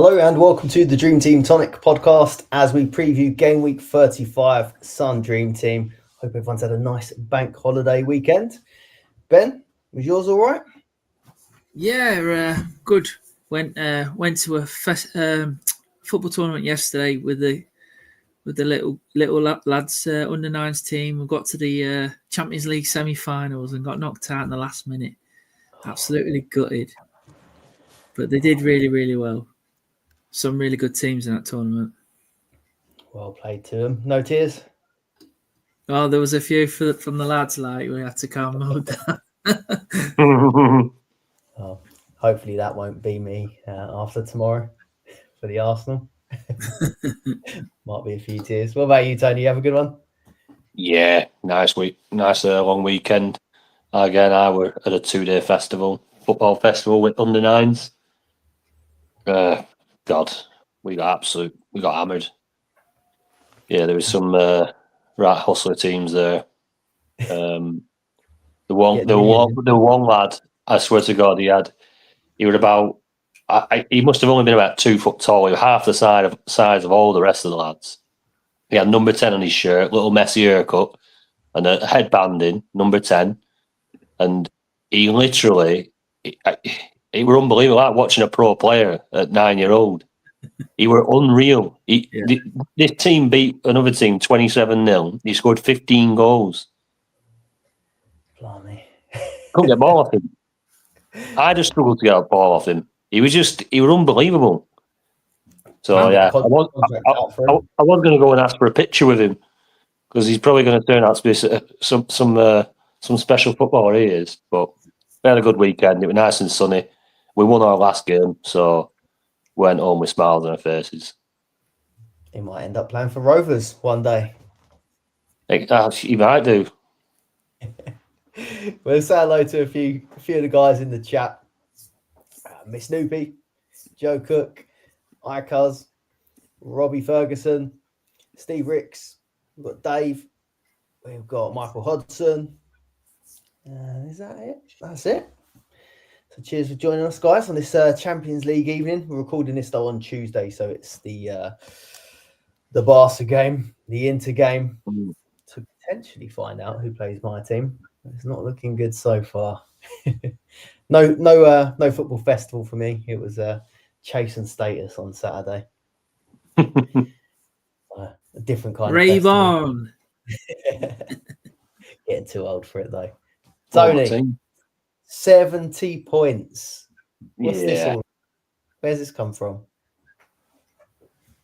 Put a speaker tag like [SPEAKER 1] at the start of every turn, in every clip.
[SPEAKER 1] Hello and welcome to the Dream Team Tonic podcast as we preview Gameweek 35 Sun Dream Team. Hope everyone's had a nice bank holiday weekend. Ben, was yours all right?
[SPEAKER 2] Yeah, good. Went to a football tournament yesterday with the little lads under nines team. We got to the Champions League semi-finals and got knocked out in the last minute. Absolutely gutted, but they did really, really well. Some really good teams in that tournament.
[SPEAKER 1] Well played to them. No tears?
[SPEAKER 2] Oh, there was a few from the lads. Like we had to calm them down.
[SPEAKER 1] Oh, hopefully that won't be me after tomorrow for the Arsenal. Might be a few tears. What about you, Tony? You have a good one?
[SPEAKER 3] Yeah, nice week, nice long weekend. Again, I were at a 2-day football festival with under nines. God, we got hammered. Yeah, there was some right hustler teams there. The one lad, I swear to God, he was about. He must have only been about 2 foot tall. He was half the size of all the rest of the lads. He had number 10 on his shirt, little messy haircut, and a headband in, number 10. And he literally, it were unbelievable. Like watching a pro player at 9-year-old. He were unreal. This team beat another team 27-0. He scored 15 goals.
[SPEAKER 1] Blimey.
[SPEAKER 3] Couldn't get a ball off him. I just struggled to get a ball off him. He was unbelievable. So yeah, I was going to go and ask for a picture with him because he's probably going to turn out to be some special footballer he is. But we had a good weekend. It was nice and sunny. We won our last game, so we went home with smiles on our faces.
[SPEAKER 1] He might end up playing for Rovers one day.
[SPEAKER 3] He might do.
[SPEAKER 1] We'll say hello to a few of the guys in the chat. Miss Snoopy, Joe Cook, Icuz, Robbie Ferguson, Steve Ricks, we've got Dave, we've got Michael Hodgson. Is that it? That's it. So cheers for joining us, guys, on this Champions League evening. We're recording this though on Tuesday, so it's the Barca game, the Inter game, to potentially find out who plays my team. It's not looking good so far. No football festival for me. It was chase and status on Saturday. A different kind
[SPEAKER 2] Rave
[SPEAKER 1] of
[SPEAKER 2] on.
[SPEAKER 1] Getting too old for it though. Tony, 70 points. What's this all? Where's this come from?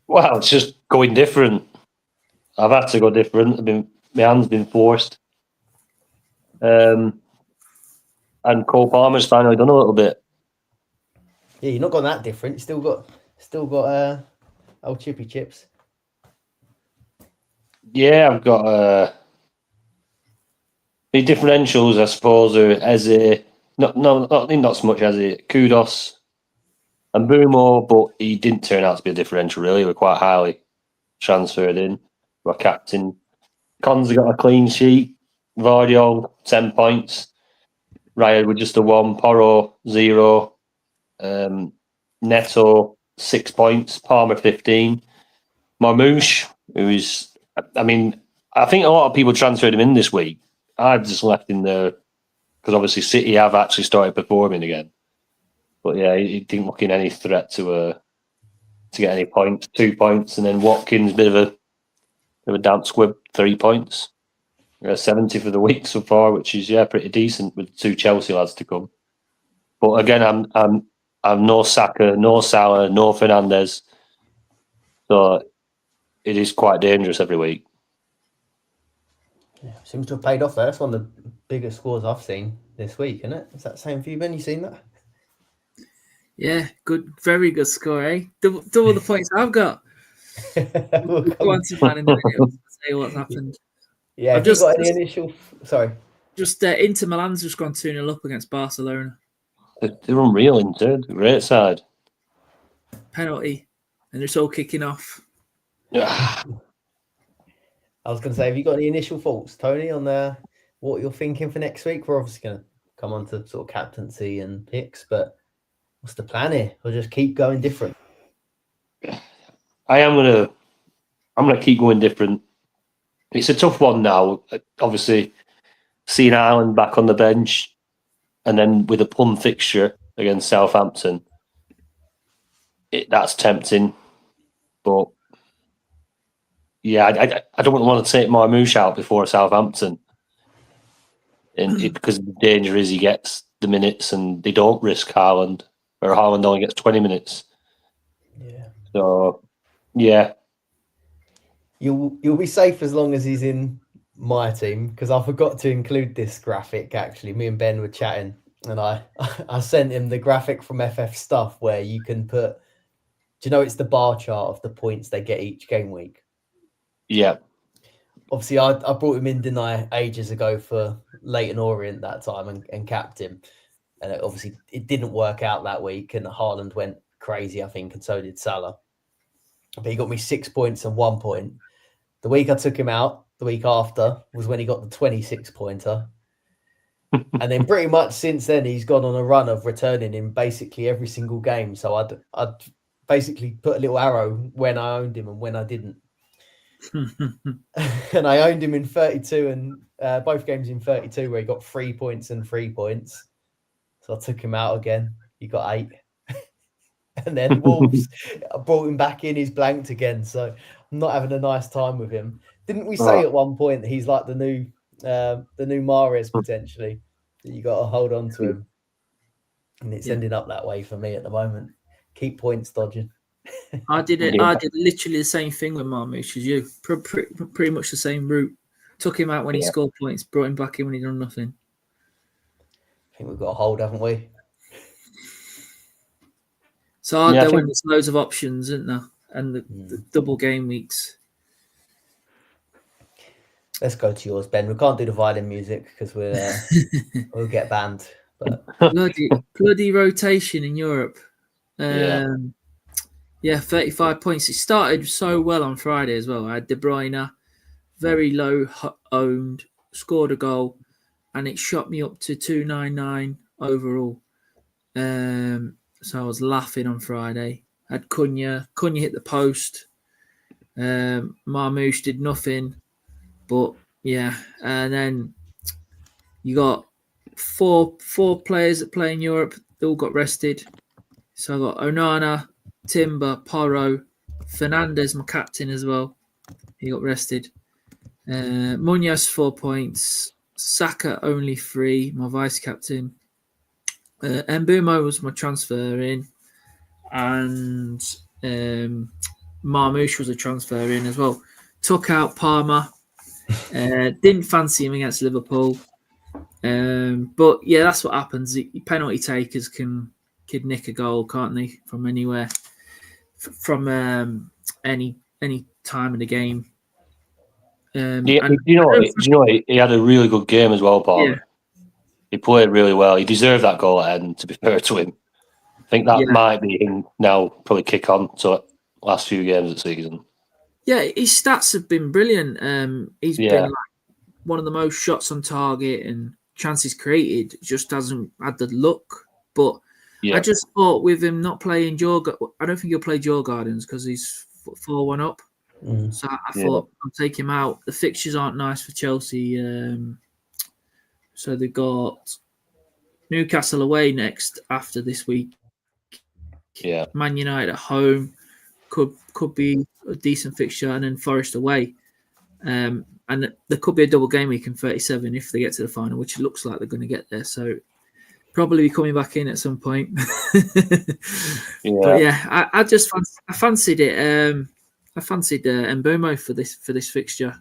[SPEAKER 3] Well, it's just going different. I've had to go different. My hand's been forced. And Cole Palmer's finally done a little bit.
[SPEAKER 1] Yeah, you're not gone that different. You still got old Chippy Chips.
[SPEAKER 3] Yeah, I've got the differentials, I suppose, are Eze, not so much Eze, Kudos and Boomo, but he didn't turn out to be a differential really. We're quite highly transferred in. Our captain. Con's got a clean sheet. Vardiol, 10 points. Raya with just a 1. Porro, 0. Neto, 6 points. Palmer, 15. Marmouche, who is, I think a lot of people transferred him in this week. I've just left him there because obviously City have actually started performing again. But yeah, he didn't look in any threat to get any points. 2 points, and then Watkins, bit of a damp squib, 3 points. 70 for the week so far, which is pretty decent with 2 Chelsea lads to come. But again, I'm no Saka, no Salah, no Fernandes, so it is quite dangerous every week.
[SPEAKER 1] Yeah, seems to have paid off there. That's one of the biggest scores I've seen this week, isn't it? Is that the same for you, Ben? You seen that?
[SPEAKER 2] Yeah, good, very good score, eh? Double the points I've got. We'll go on to man in the video to say what's happened.
[SPEAKER 1] Yeah, have you got any initial? Sorry.
[SPEAKER 2] Just Inter Milan's just gone 2-0 up against Barcelona.
[SPEAKER 3] They're unreal, Inter. Great side.
[SPEAKER 2] Penalty, and it's all kicking off.
[SPEAKER 1] I was going to say, have you got any initial thoughts, Tony, on what you're thinking for next week? We're obviously going to come on to sort of captaincy and picks, but what's the plan here? We'll just keep going different.
[SPEAKER 3] I'm gonna keep going different. It's a tough one now. Obviously, seeing Ireland back on the bench, and then with a plum fixture against Southampton, that's tempting. But yeah, I don't want to take Marmoush out before Southampton, and because the danger is he gets the minutes, and they don't risk Haaland, or Haaland only gets 20 minutes.
[SPEAKER 1] Yeah.
[SPEAKER 3] So yeah.
[SPEAKER 1] You'll be safe as long as he's in my team, because I forgot to include this graphic. Actually, me and Ben were chatting, and I sent him the graphic from FF Stuff where you can put. Do you know it's the bar chart of the points they get each game week?
[SPEAKER 3] Yeah.
[SPEAKER 1] Obviously, I brought him in, didn't I, ages ago for Leighton Orient that time and capped him, and obviously it didn't work out that week, and Haaland went crazy, I think, and so did Salah. But he got me 6 points and 1 point. The week I took him out, the week after, was when he got the 26-pointer. And then pretty much since then, he's gone on a run of returning in basically every single game. So I'd basically put a little arrow when I owned him and when I didn't. And I owned him in 32 and both games in 32 where he got 3 points and 3 points. So I took him out again. He got 8. And then Wolves, I brought him back in. He's blanked again. So I'm not having a nice time with him. Didn't we say at one point that he's like the new Mahrez potentially? That you got to hold on to him, and it's ending up that way for me at the moment. Keep points dodging.
[SPEAKER 2] I did literally the same thing with Marmoush as you. Pretty much the same route. Took him out when he scored points. Brought him back in when he done nothing.
[SPEAKER 1] I think we've got a hold, haven't we?
[SPEAKER 2] So when there's loads of options, isn't there? And the double game weeks.
[SPEAKER 1] Let's go to yours, Ben. We can't do the violin music because we'll get banned. But
[SPEAKER 2] bloody rotation in Europe. 35 points. It started so well on Friday as well. I had De Bruyne, very low owned, scored a goal, and it shot me up to 299 overall. So I was laughing on Friday. I had Cunha hit the post. Marmoush did nothing. But yeah, and then you got four players that play in Europe. They all got rested. So I got Onana, Timber, Porro, Fernandez, my captain as well. He got rested. Munoz 4 points. Saka only 3, my vice captain. Mbumo was my transfer in, and Marmoush was a transfer in as well. Took out Palmer. Didn't fancy him against Liverpool, but yeah, that's what happens. Penalty takers can nick a goal, can't they, from anywhere, from any time in the game.
[SPEAKER 3] Do you know he had a really good game as well, Paul. Yeah. He played really well. He deserved that goal at end, to be fair to him. I think that might be him now, probably kick on to last few games of the season.
[SPEAKER 2] Yeah, his stats have been brilliant. He's been like one of the most shots on target and chances created. Just hasn't had the luck. But I just thought with him not playing I don't think he'll play Joe Gardens because he's 4-1 up. So I thought I'll take him out. The fixtures aren't nice for Chelsea. So they've got Newcastle away next after this week.
[SPEAKER 3] Yeah.
[SPEAKER 2] Man United at home could be a decent fixture, and then Forest away. And there could be a double game week in 37 if they get to the final, which it looks like they're going to get there. So probably be coming back in at some point. But yeah, I fancied it. I fancied Mbumo for this fixture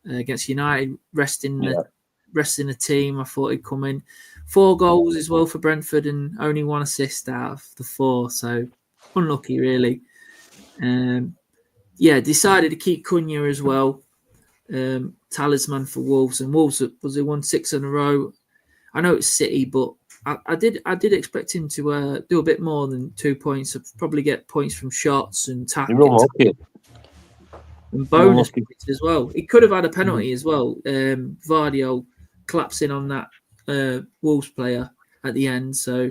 [SPEAKER 2] against United, resting the team. I thought he'd come in. 4 goals as well for Brentford and only 1 assist out of the 4. So unlucky, really. Decided to keep Cunha as well. Talisman for Wolves, and Wolves was they won 6 in a row. I know it's City, but I did expect him to do a bit more than 2 points. I'd probably get points from shots and tackling and bonus points as well. He could have had a penalty as well. Vardio collapsing on that Wolves player at the end. So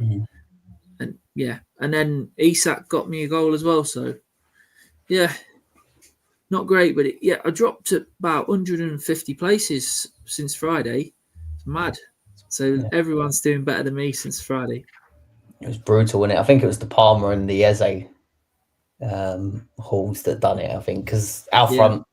[SPEAKER 2] and then Isak got me a goal as well. So yeah, not great, but I dropped about 150 places since Friday. It's mad. So everyone's doing better than me since Friday.
[SPEAKER 1] It was brutal, wasn't it? I think it was the Palmer and the Eze halls that done it, I think, because our front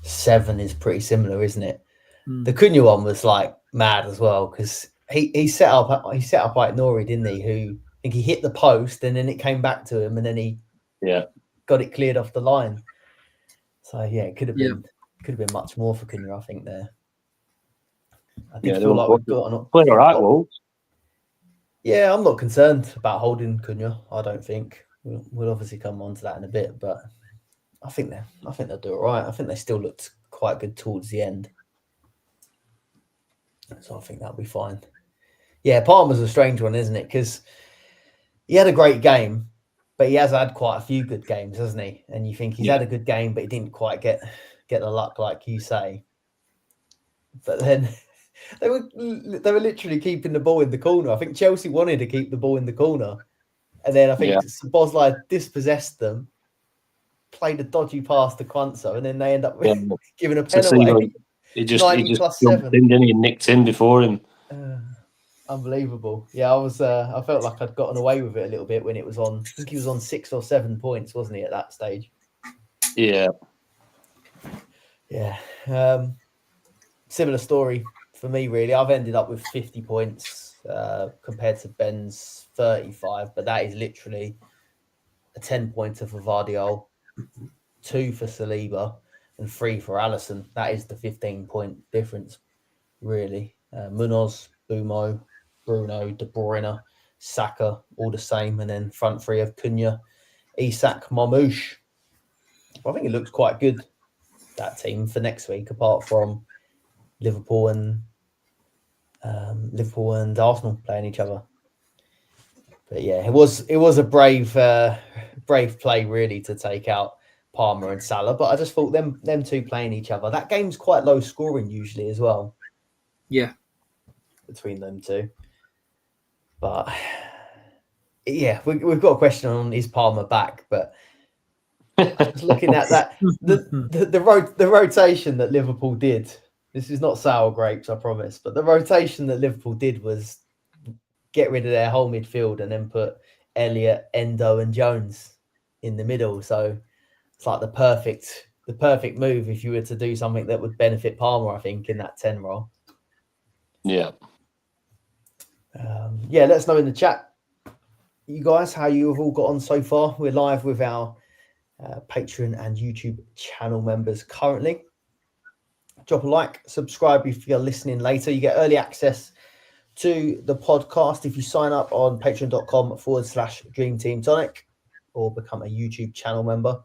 [SPEAKER 1] 7 is pretty similar, isn't it? The Cunha one was like mad as well, because he set up like Nori, didn't he? Who I think he hit the post and then it came back to him and then he got it cleared off the line. So it could have been much more for Cunha, I think there. I did feel like we've got
[SPEAKER 3] playing all right, Wolves.
[SPEAKER 1] Yeah, I'm not concerned about holding Cunha. I don't think we'll obviously come on to that in a bit, but I think they'll do all right. I think they still looked quite good towards the end, so I think that'll be fine. Yeah, Palmer's a strange one, isn't it? Because he had a great game, but he has had quite a few good games, hasn't he? And you think he's had a good game, but he didn't quite get the luck, like you say. But then they were literally keeping the ball in the corner. I think Chelsea wanted to keep the ball in the corner, and then I think Bosley dispossessed them, played a dodgy pass to Kwanzaa, and then they end up giving a penalty.
[SPEAKER 3] He just jumped in, didn't he, and nicked in before him.
[SPEAKER 1] Unbelievable. Yeah, I felt like I'd gotten away with it a little bit when it was on. I think he was on 6 or 7 points, wasn't he, at that stage?
[SPEAKER 3] Yeah.
[SPEAKER 1] Yeah. Similar story for me, really. I've ended up with 50 points compared to Ben's 35, but that is literally a 10-pointer for Vardiol, 2 for Saliba, and 3 for Alisson. That is the 15-point difference, really. Munoz, Bumo, Bruno, De Bruyne, Saka, all the same, and then front 3 of Cunha, Isak, Marmoush. I think it looks quite good, that team, for next week, apart from Liverpool and Arsenal playing each other. But yeah, it was a brave play, really, to take out Palmer and Salah. But I just thought them two playing each other, that game's quite low scoring usually as well.
[SPEAKER 2] Yeah,
[SPEAKER 1] between them two. But yeah, we've got a question on, is Palmer back? But I was looking at that, the rotation that Liverpool did. This is not sour grapes, I promise. But the rotation that Liverpool did was get rid of their whole midfield and then put Elliott, Endo, and Jones in the middle. So it's like the perfect move if you were to do something that would benefit Palmer, I think, in that 10 role.
[SPEAKER 3] Yeah.
[SPEAKER 1] Let us know in the chat, you guys, how you have all got on so far. We're live with our Patreon and YouTube channel members currently. Drop a like, subscribe if you're listening later. You get early access to the podcast if you sign up on patreon.com/Dream Team Tonic or become a YouTube channel member.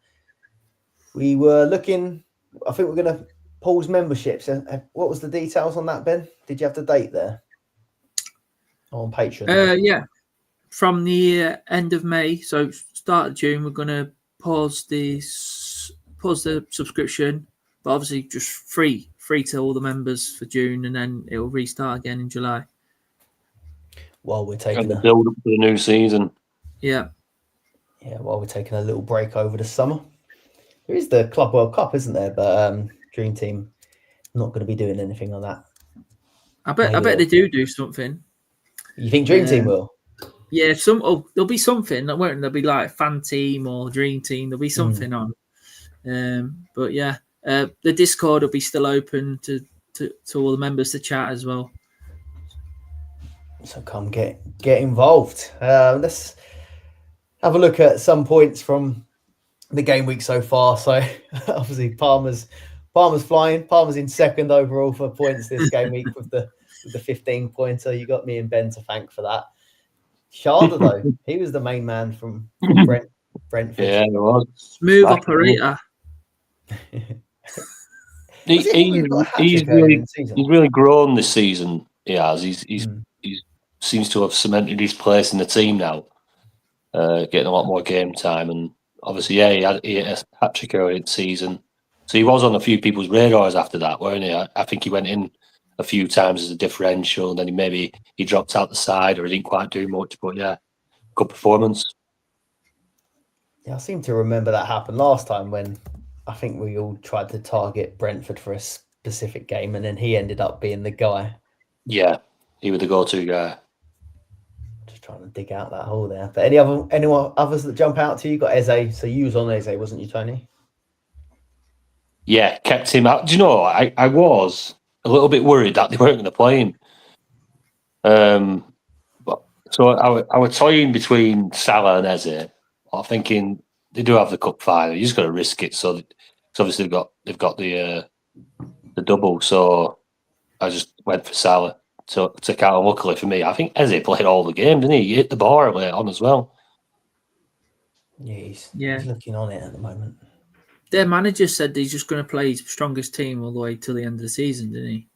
[SPEAKER 1] We were looking, I think we're going to pause memberships. What was the details on that, Ben? Did you have the date there on Patreon?
[SPEAKER 2] Yeah, from the end of May, so start of June, we're going to pause the subscription, but obviously just free to all the members for June, and then it will restart again in July.
[SPEAKER 1] While we're taking
[SPEAKER 3] the build up for the new season.
[SPEAKER 2] Yeah,
[SPEAKER 1] while we're taking a little break over the summer. There is the Club World Cup, isn't there? But Dream Team not going to be doing anything on that.
[SPEAKER 2] I bet they do something.
[SPEAKER 1] You think Dream Team will?
[SPEAKER 2] Yeah, there'll be something. Won't there'll be like Fan Team or Dream Team? There'll be something on. But yeah, the Discord will be still open to all the members to chat as well.
[SPEAKER 1] So come get involved. Let's have a look at some points from the game week so far. So obviously Palmer's flying. Palmer's in second overall for points this game week with the 15-pointer. You got me and Ben to thank for that. Sharda, though, he was the main man from Brentford.
[SPEAKER 3] Yeah, it was.
[SPEAKER 2] Smooth operator.
[SPEAKER 3] He's really grown this season. He has. He seems to have cemented his place in the team now, getting a lot more game time. And obviously, he had a hat-trick early in the season. So he was on a few people's radars after that, weren't he? I think he went in a few times as a differential, and then he dropped out the side or he didn't quite do much. But yeah, good performance.
[SPEAKER 1] Yeah, I seem to remember that happened last time when I think we all tried to target Brentford for a specific game, and then he ended up being the guy.
[SPEAKER 3] Yeah, he was the go-to guy.
[SPEAKER 1] Just trying to dig out that hole there. But anyone others that jump out to you? You got Eze, so you was on Eze, wasn't you, Tony?
[SPEAKER 3] Yeah, kept him out. Do you know, I was a little bit worried that they weren't going to play him. But so I was toying between Salah and Eze. I'm thinking they do have the cup final. You just got to risk it. So obviously they've got the double. So I just went for Salah to count. Luckily for me, I think Eze played all the game, didn't he? He hit the bar late on as well.
[SPEAKER 1] Yeah, he's looking on it at the moment.
[SPEAKER 2] Their manager said he's just going to play his strongest team all the way till the end of the season, didn't he?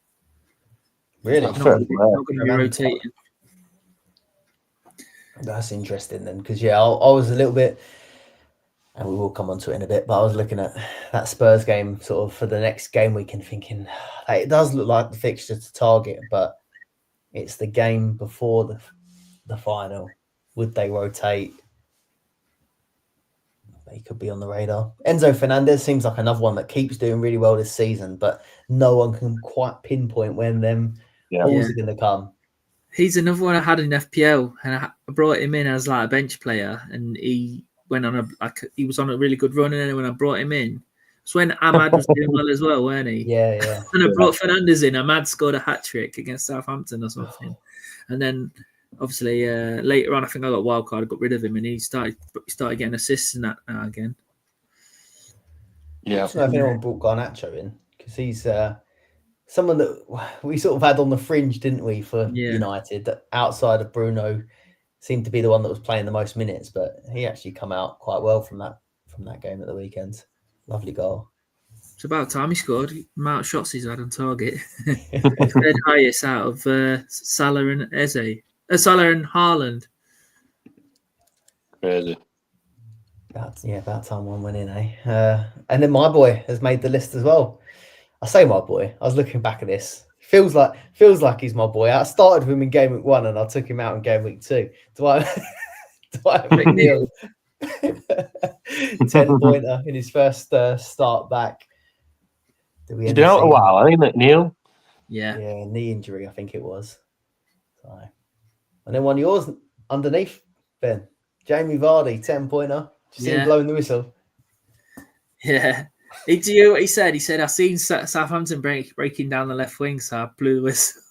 [SPEAKER 1] Really?
[SPEAKER 2] Not going to be rotating.
[SPEAKER 1] That's interesting then, because I was a little bit, and we will come on to it in a bit, but I was looking at that Spurs game sort of for the next game week and thinking, like, it does look like the fixture to target, but it's the game before the final. Would they rotate? He could be on the radar. Enzo Fernandez seems like another one that keeps doing really well this season, but no one can quite pinpoint when them balls are going to come.
[SPEAKER 2] He's another one I had in FPL, and I brought him in as like a bench player, and he went on he was on a really good run, and then when I brought him in, it's when Ahmad was doing well as well, weren't he?
[SPEAKER 1] Yeah.
[SPEAKER 2] And I brought Fernandez in. Ahmad scored a hat trick against Southampton or something, and then obviously later on, I think I got wild card, I got rid of him, and he started getting assists in that again.
[SPEAKER 1] Yeah, I don't know if anyone brought Garnacho in, because he's someone that we sort of had on the fringe, didn't we, for United? That outside of Bruno seemed to be the one that was playing the most minutes, but he actually come out quite well from that game at the weekend. Lovely goal.
[SPEAKER 2] It's about time he scored. The amount of shots he's had on target. Third highest out of Salah and Eze. Salah and Haaland.
[SPEAKER 3] Crazy.
[SPEAKER 1] About time one went in, eh? And then my boy has made the list as well. I say my boy. I was looking back at this. Feels like he's my boy. I started with him in game week 1 and I took him out in game week 2. Dwight McNeil, 10-pointer in his first start back.
[SPEAKER 3] He's been out a while, hasn't he, McNeil?
[SPEAKER 2] Yeah,
[SPEAKER 1] knee injury, I think it was. So, and then one of yours underneath, Ben. Jamie Vardy, 10-pointer. Just see him blowing the whistle.
[SPEAKER 2] Yeah. Do you know what he said? He said, I seen Southampton breaking down the left wing, so I blew the whistle.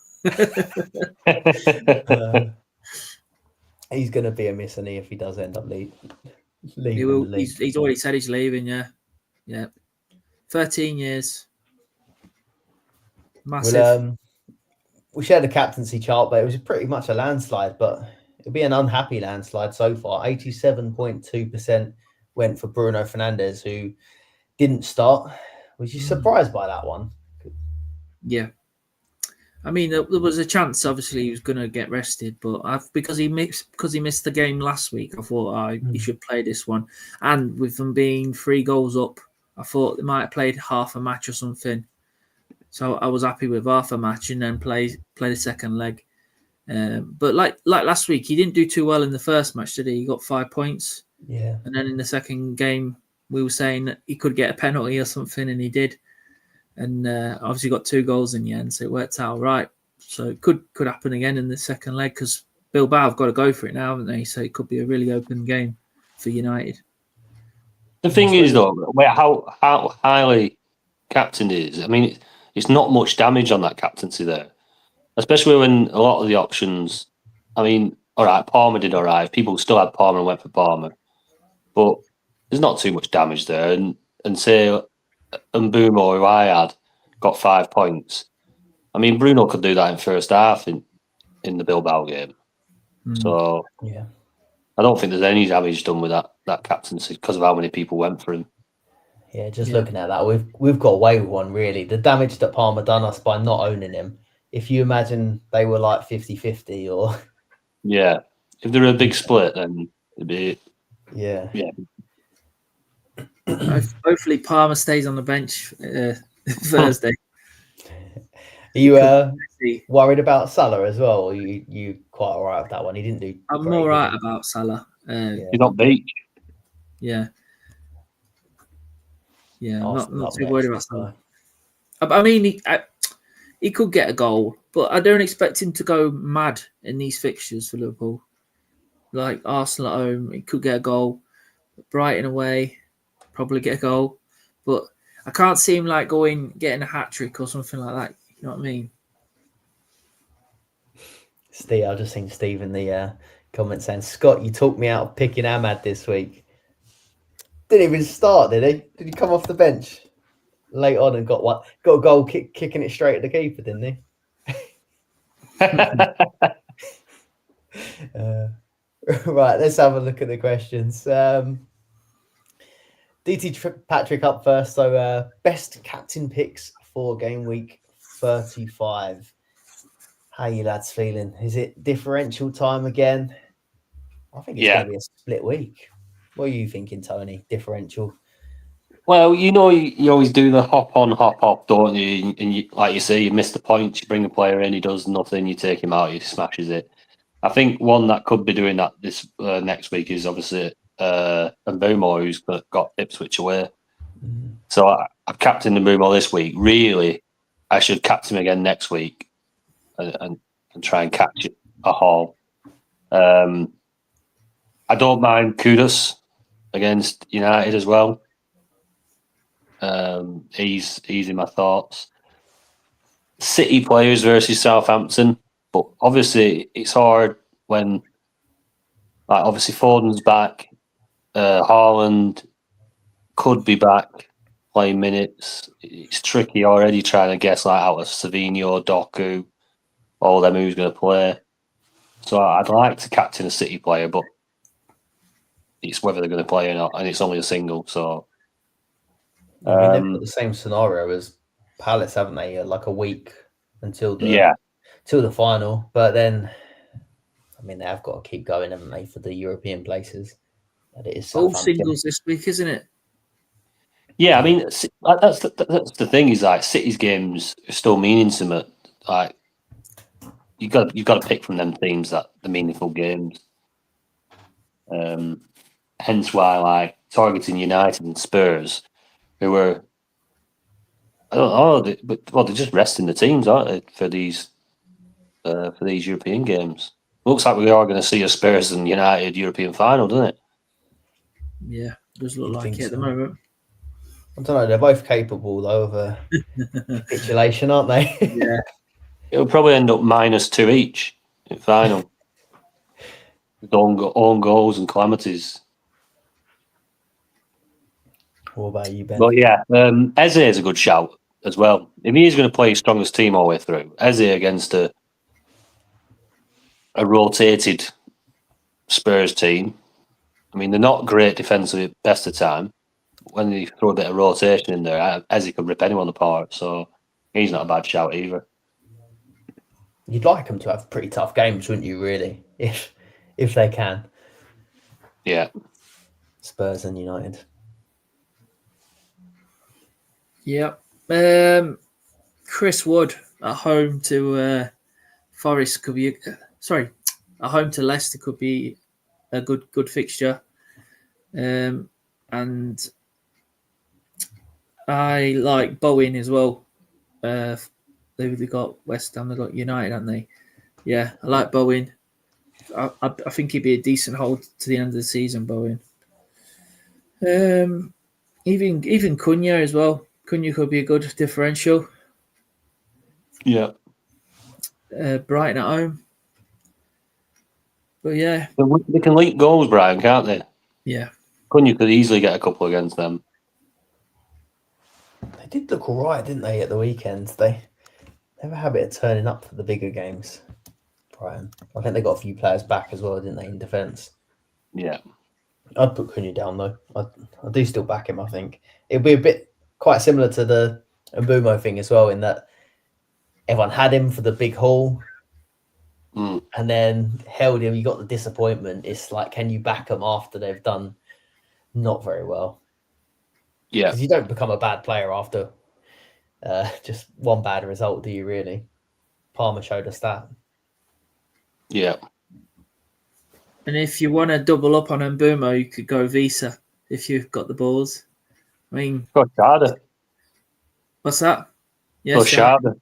[SPEAKER 1] He's going to be a miss, isn't he, if he does end up leaving.
[SPEAKER 2] He will, he's already said he's leaving, yeah. 13 years. Massive.
[SPEAKER 1] We shared a captaincy chart, but it was pretty much a landslide, but it'll be an unhappy landslide so far. 87.2% went for Bruno Fernandes, who didn't start. Was you surprised by that one?
[SPEAKER 2] Yeah. I mean, there was a chance, obviously, he was going to get rested, but because he missed the game last week, I thought he should play this one. And with them being 3 goals up, I thought they might have played half a match or something. So I was happy with half a match and then play the second leg. But like last week, he didn't do too well in the first match, did he? He got 5 points.
[SPEAKER 1] Yeah. And
[SPEAKER 2] then in the second game, we were saying that he could get a penalty or something, and he did. And obviously got 2 goals in the end, so it worked out right. So it could happen again in the second leg, because Bilbao have got to go for it now, haven't they? So it could be a really open game for United.
[SPEAKER 3] The thing is, though, how highly captain is. I mean, it's not much damage on that captaincy there, especially when a lot of the options. I mean, all right, Palmer did all right. If people still had Palmer and went for Palmer, but there's not too much damage there. And say Mbumo, who I had, got 5 points. I mean, Bruno could do that in first half in the Bilbao game. So
[SPEAKER 1] yeah,
[SPEAKER 3] I don't think there's any damage done with that captaincy because of how many people went for him.
[SPEAKER 1] Yeah, looking at that, we've got away with one, really. The damage that Palmer done us by not owning him. If you imagine they were like 50-50 or...
[SPEAKER 3] Yeah, if they're a big split, then it'd be...
[SPEAKER 1] Yeah.
[SPEAKER 2] Hopefully Palmer stays on the bench Thursday.
[SPEAKER 1] Are you worried about Salah as well? Or you quite all right with that one? He didn't do.
[SPEAKER 2] I'm all right about Salah.
[SPEAKER 3] He's not beat.
[SPEAKER 2] Yeah. Yeah, I'm not
[SPEAKER 1] Arsenal up
[SPEAKER 2] too worried
[SPEAKER 1] next,
[SPEAKER 2] about
[SPEAKER 1] this
[SPEAKER 2] Salah. I mean, he could get a goal, but I don't expect him to go mad in these fixtures for Liverpool. Like Arsenal at home, he could get a goal. Brighton away, probably get a goal. But I can't see him like getting a hat trick or something like that. You know what I mean?
[SPEAKER 1] Steve, I just seen Steve in the comments saying, Scott, you talked me out of picking Ahmad this week. Didn't even start, did he? Did he come off the bench late on and got a goal kicking it straight at the keeper, didn't he? Right, let's have a look at the questions. DT Patrick up first. So, best captain picks for game week 35. How you lads feeling? Is it differential time again? I think it's going to be a split week. What are you thinking, Tony? Differential?
[SPEAKER 3] Well, you always do the hop on, hop off, don't you? And you, like you say, you miss the point, you bring a player in, he does nothing, you take him out, he smashes it. I think one that could be doing that this next week is obviously Mbumo, who's got Ipswich away. So I've captained Mbumo this week. Really, I should captain him again next week and try and catch a haul. I don't mind Kudus against United as well. He's in my thoughts. City players versus Southampton, but obviously it's hard when, like, obviously Foden's back, Haaland could be back playing minutes. It's tricky already trying to guess like out of Savinho, Doku, all them who's going to play. So I'd like to captain a City player, but it's whether they're going to play or not, and it's only a single. So
[SPEAKER 1] I mean, they've got the same scenario as Palace, haven't they? Like a week until the final. But then, I mean, they have got to keep going, haven't they, for the European places? And it is
[SPEAKER 2] all singles this week, isn't it?
[SPEAKER 3] Yeah, I mean that's the thing is like City's games are still meaning to me. Like you've got to pick from them teams that the meaningful games. Hence why like targeting United and Spurs, who were I don't know, they're just resting the teams, aren't they, for these European games? Looks like we are going to see a Spurs and United European final, doesn't it?
[SPEAKER 2] Yeah, does look like it at the moment.
[SPEAKER 1] I don't know. They're both capable though of a capitulation, aren't they?
[SPEAKER 2] Yeah,
[SPEAKER 3] it'll probably end up -2 each in final. own goals and calamities.
[SPEAKER 1] What about you, Ben?
[SPEAKER 3] But yeah, Eze is a good shout as well. If he is going to play his strongest team all the way through, Eze against a rotated Spurs team. I mean, they're not great defensively at best of time. When you throw a bit of rotation in there, Eze could rip anyone apart. So he's not a bad shout either.
[SPEAKER 1] You'd like them to have pretty tough games, wouldn't you? Really, if they can.
[SPEAKER 3] Yeah.
[SPEAKER 1] Spurs and United.
[SPEAKER 2] Yeah. Chris Wood at home to Forest could be at home to Leicester could be a good fixture. And I like Bowen as well. They've got West Ham, they've got United, haven't they? Yeah, I like Bowen. I think he'd be a decent hold to the end of the season, Bowen. Even Cunha as well. Cunha could be a good differential.
[SPEAKER 3] Yeah.
[SPEAKER 2] Brighton at home. But yeah.
[SPEAKER 3] They can leak goals, Brian, can't they?
[SPEAKER 2] Yeah.
[SPEAKER 3] Cunha could easily get a couple against them.
[SPEAKER 1] They did look all right, didn't they, at the weekends? They have a habit of turning up for the bigger games, Brighton. I think they got a few players back as well, didn't they, in defence?
[SPEAKER 3] Yeah.
[SPEAKER 1] I'd put Cunha down, though. I do still back him, I think. It'll be a bit quite similar to the Mbumo thing as well, in that everyone had him for the big haul and then held him. You got the disappointment. It's like, can you back them after they've done not very well?
[SPEAKER 3] Yeah.
[SPEAKER 1] Because you don't become a bad player after just one bad result, do you really? Palmer showed us that.
[SPEAKER 3] Yeah.
[SPEAKER 2] And if you want to double up on Mbumo, you could go Visa if you've got the balls. I mean,
[SPEAKER 3] Got Sharda.
[SPEAKER 2] what's that?
[SPEAKER 3] Got
[SPEAKER 2] Yes,
[SPEAKER 3] Sharda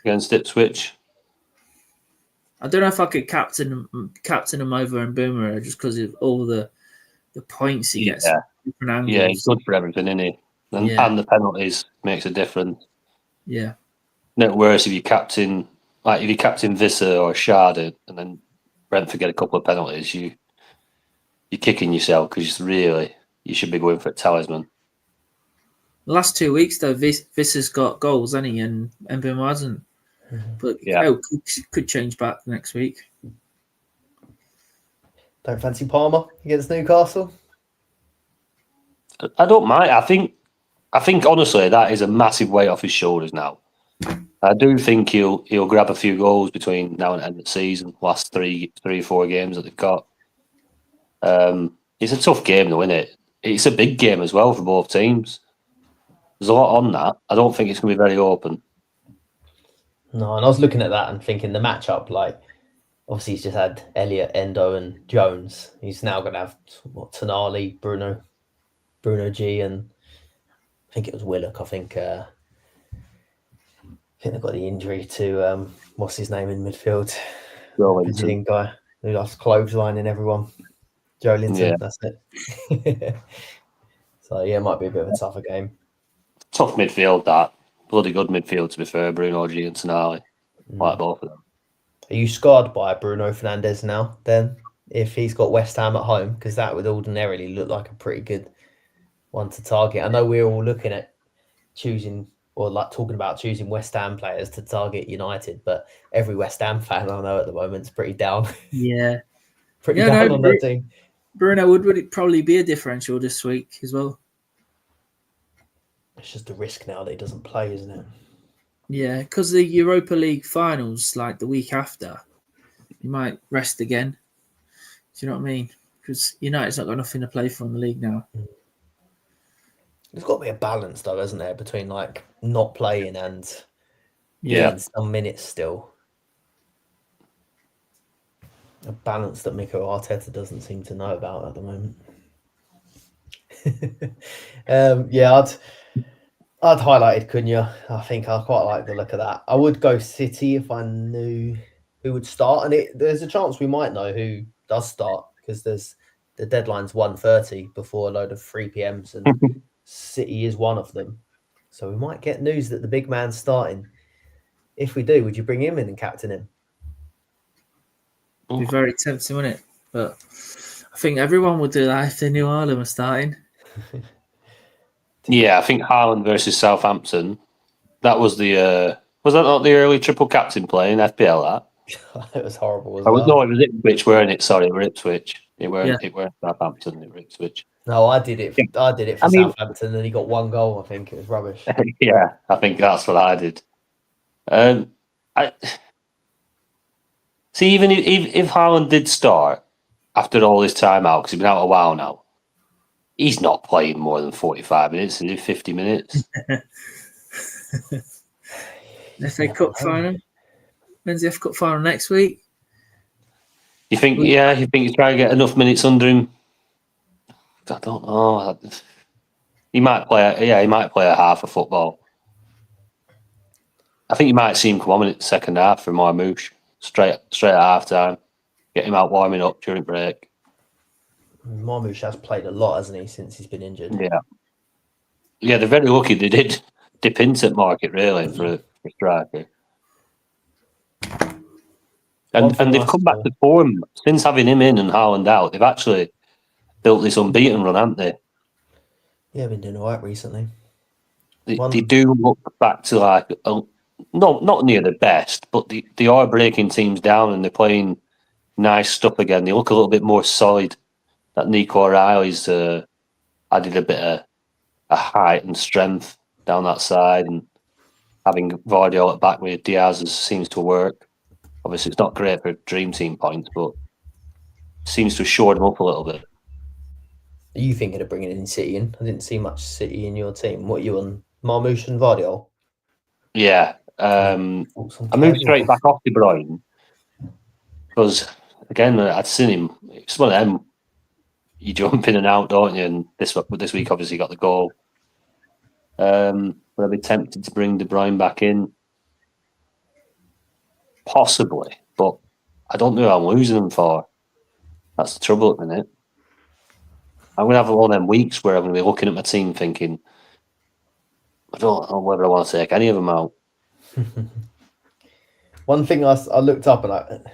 [SPEAKER 3] against Ipswich.
[SPEAKER 2] I don't know if I could captain him over and Boomerang just because of all the points he gets. Different angles.
[SPEAKER 3] Yeah, he's good for everything, isn't he? And the penalties makes a difference.
[SPEAKER 2] Yeah.
[SPEAKER 3] No worse if you captain Visser or Sharda and then Brentford get a couple of penalties, you're kicking yourself because you should be going for a talisman.
[SPEAKER 2] The last 2 weeks though, Visser's got goals, hasn't he? And Boomerang hasn't. But could change back next week.
[SPEAKER 1] Don't fancy Palmer against Newcastle?
[SPEAKER 3] I don't mind. I think honestly that is a massive weight off his shoulders now. I do think he'll grab a few goals between now and the end of the season. Last three or four games that they've got. It's a tough game though, isn't it? It's a big game as well for both teams. There's a lot on that. I don't think it's going to be very open.
[SPEAKER 1] No, and I was looking at that and thinking the matchup, like, obviously he's just had Elliott, Endo and Jones. He's now going to have, Tonali, Bruno G, and I think it was Willock. I think they've got the injury to, what's his name in midfield? Brazilian guy who lost clotheslining everyone. Joe Linton, that's it. So, yeah, it might be a bit of a tougher game.
[SPEAKER 3] Tough midfield, that. Bloody good midfield, to be fair. Bruno G and Tonali. Like both of them.
[SPEAKER 1] Are you scarred by Bruno Fernandes now, then? If he's got West Ham at home? Because that would ordinarily look like a pretty good one to target. I know we're all looking at choosing West Ham players to target United, but every West Ham fan I know at the moment is pretty down.
[SPEAKER 2] Yeah.
[SPEAKER 1] down on that team.
[SPEAKER 2] Bruno would probably be a differential this week as well.
[SPEAKER 1] It's just a risk now that he doesn't play, isn't it?
[SPEAKER 2] Yeah, because the Europa League finals, like the week after, you might rest again. Do you know what I mean? Because United's not got nothing to play for in the league now.
[SPEAKER 1] There's got to be a balance, though, isn't there, between like not playing and getting some minutes still. A balance that Mikel Arteta doesn't seem to know about at the moment. I'd highlighted Cunha. I think I quite like the look of that. I would go City if I knew who would start, and there's a chance we might know who does start because the deadline's 1:30 before a load of 3 p.m.s, and City is one of them. So we might get news that the big man's starting. If we do, would you bring him in and captain him?
[SPEAKER 2] It'd be very tempting, wouldn't it? But I think everyone would do that if they knew Haaland was starting.
[SPEAKER 3] Yeah, I think Haaland versus Southampton. That was was that not the early triple captain play in FPL? That
[SPEAKER 1] it was horrible.
[SPEAKER 3] No, it was Ipswich, weren't it? Sorry, it was Ipswich. It weren't Southampton. It was Ipswich.
[SPEAKER 1] No, I did it. I did it for Southampton, and he got 1 goal. I think it was rubbish.
[SPEAKER 3] Yeah, I think that's what I did. See, even if Haaland did start after all this time out, because he's been out a while now, he's not playing more than 45 minutes, is he? 50 minutes.
[SPEAKER 2] FA Cup final. When's the FA Cup final next week?
[SPEAKER 3] You think? Yeah, you think he's trying to get enough minutes under him? I don't know. He might play. He might play a half of football. I think you might see him come on in the second half for Marmouche, straight at half time. Get him out warming up during break.
[SPEAKER 1] Marmouche has played a lot, hasn't he, since he's been injured?
[SPEAKER 3] Yeah, they're very lucky they did dip into the market really for a striker. And they've come back to form since having him in and Haaland out. They've actually built this unbeaten run, haven't they?
[SPEAKER 1] Yeah, been doing all right recently.
[SPEAKER 3] They do look back to like not near the best, but they are breaking teams down and they're playing nice stuff again. They look a little bit more solid. That Nico O'Reilly's added a bit of a height and strength down that side, and having Vardy at back with Diaz seems to work. Obviously, it's not great for Dream Team points, but seems to have shored him up a little bit.
[SPEAKER 1] Are you thinking of bringing in City in? I didn't see much City in your team. What are you on? Marmouche and Vardy?
[SPEAKER 3] Yeah. I moved straight back off De Bruyne because, again, I'd seen him. It's one of them. you jump in and out, don't you? And this week obviously got the goal. Would I be tempted to bring De Bruyne back in? Possibly, but I don't know who I'm losing them for. That's the trouble at the minute. I'm going to have one of them weeks where I'm going to be looking at my team thinking, I don't know whether I want to take any of them out.
[SPEAKER 1] One thing I looked up and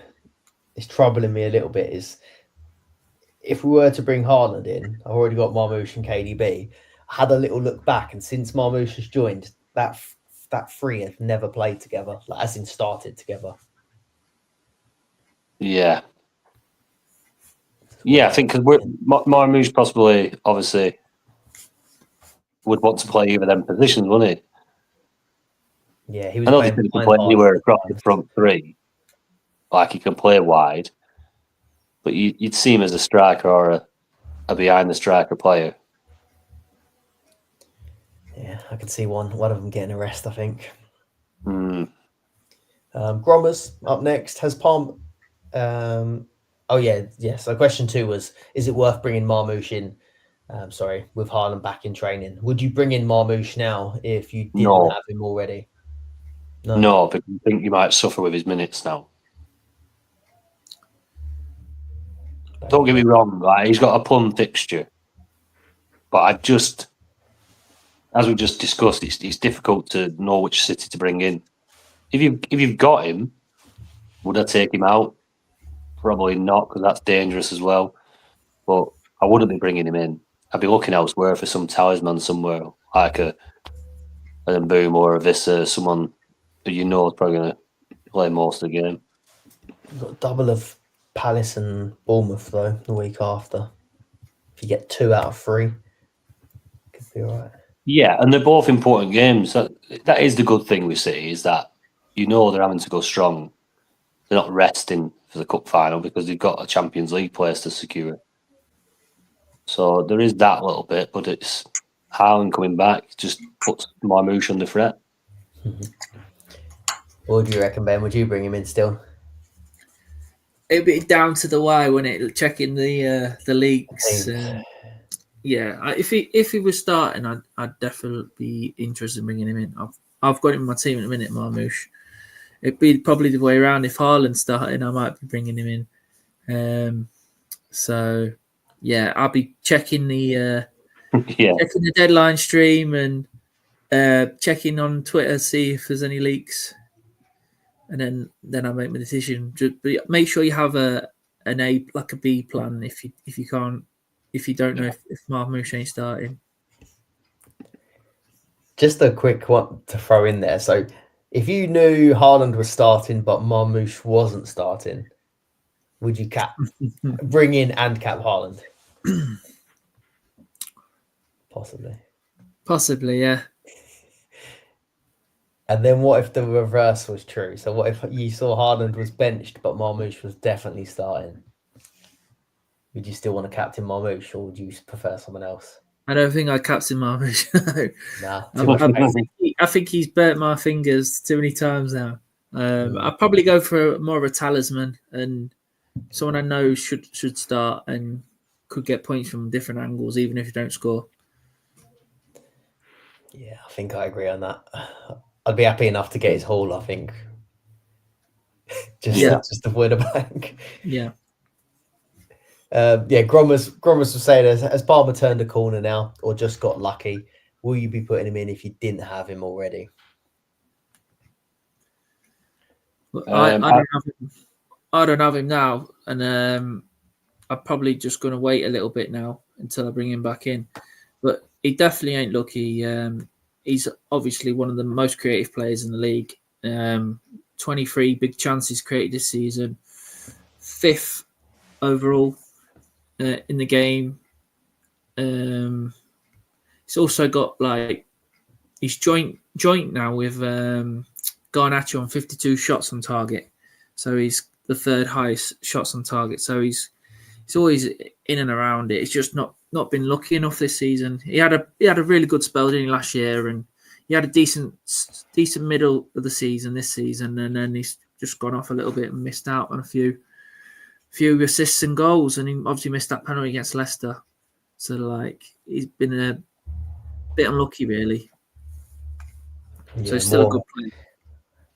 [SPEAKER 1] it's troubling me a little bit is if we were to bring Haaland in, I've already got Marmoush and KDB. I had a little look back, and since Marmoush has joined, that three have never played together, like as in started together.
[SPEAKER 3] Yeah. Yeah, I think because Marmoush possibly, obviously, would want to play either them positions, wouldn't he?
[SPEAKER 1] Yeah, he was.
[SPEAKER 3] I know he can play anywhere across the front three, like he can play wide, but you'd see him as a striker or a behind the striker player.
[SPEAKER 1] Yeah, I could see one of them getting a rest, I think.
[SPEAKER 3] Mm.
[SPEAKER 1] Grommers up next. Has Palm... So question 2 was, is it worth bringing Marmoush in, with Haaland back in training? Would you bring in Marmoush now if you didn't have him already?
[SPEAKER 3] No, because I think you might suffer with his minutes now. Don't get me wrong, like, he's got a plum fixture. But as we just discussed, it's difficult to know which city to bring in. If you've got him, would I take him out? Probably not, because that's dangerous as well. But I wouldn't be bringing him in. I'd be looking elsewhere for some talisman somewhere, like an Boom or a Vissa, someone that you know is probably going to play most of the game.
[SPEAKER 1] You've got a double of Palace and Bournemouth, though, the week after. If you get 2 out of 3, could be all right.
[SPEAKER 3] Yeah, and they're both important games. That is the good thing we see, is that you know they're having to go strong. They're not resting for the cup final because they've got a Champions League place to secure. So there is that little bit, but it's Haaland coming back just puts Marmoush under threat.
[SPEAKER 1] What do you reckon, Ben? Would you bring him in still?
[SPEAKER 2] It'd be down to the wire, wouldn't it? Checking the leagues. Yeah, if he was starting, I'd definitely be interested in bringing him in. I've got him in my team at the minute, Marmoush. It'd be probably the way around. If Haaland started, I might be bringing him in. So yeah, I'll be checking the checking the deadline stream and checking on Twitter, see if there's any leaks, and then I'll make my decision. But make sure you have a B plan if you can't. If you don't know if Marmoush ain't starting.
[SPEAKER 1] Just a quick one to throw in there. So if you knew Haaland was starting but Marmoush wasn't starting, would you bring in and cap Haaland? Possibly,
[SPEAKER 2] yeah.
[SPEAKER 1] And then what if the reverse was true? So what if you saw Haaland was benched but Marmoush was definitely starting? Would you still want to captain Marmoush, or would you prefer someone else?
[SPEAKER 2] I don't think I'd captain Marmoush.
[SPEAKER 1] Nah,
[SPEAKER 2] I think he's burnt my fingers too many times now. I'd probably go for more of a talisman and someone I know should start and could get points from different angles, even if you don't score.
[SPEAKER 1] Yeah, I think I agree on that. I'd be happy enough to get his haul, I think. just avoid a blank.
[SPEAKER 2] Yeah.
[SPEAKER 1] Grommers was saying, has Palmer turned a corner now or just got lucky? Will you be putting him in if you didn't have him already?
[SPEAKER 2] I don't have him now, and I'm probably just going to wait a little bit now until I bring him back in. But he definitely ain't lucky. He's obviously one of the most creative players in the league. 23 big chances created this season, 5th overall in the game. He's also got he's joint now with Garnacho on 52 shots on target, so he's the 3rd highest shots on target. So he's always in and around it. It's just not been lucky enough this season. He had a really good spell didn't he, last year, and he had a decent middle of the season this season, and then he's just gone off a little bit and missed out on a few few assists and goals, and he obviously missed that penalty against Leicester. So like he's been a bit unlucky, really.
[SPEAKER 1] Yeah,
[SPEAKER 2] So he's still a good player.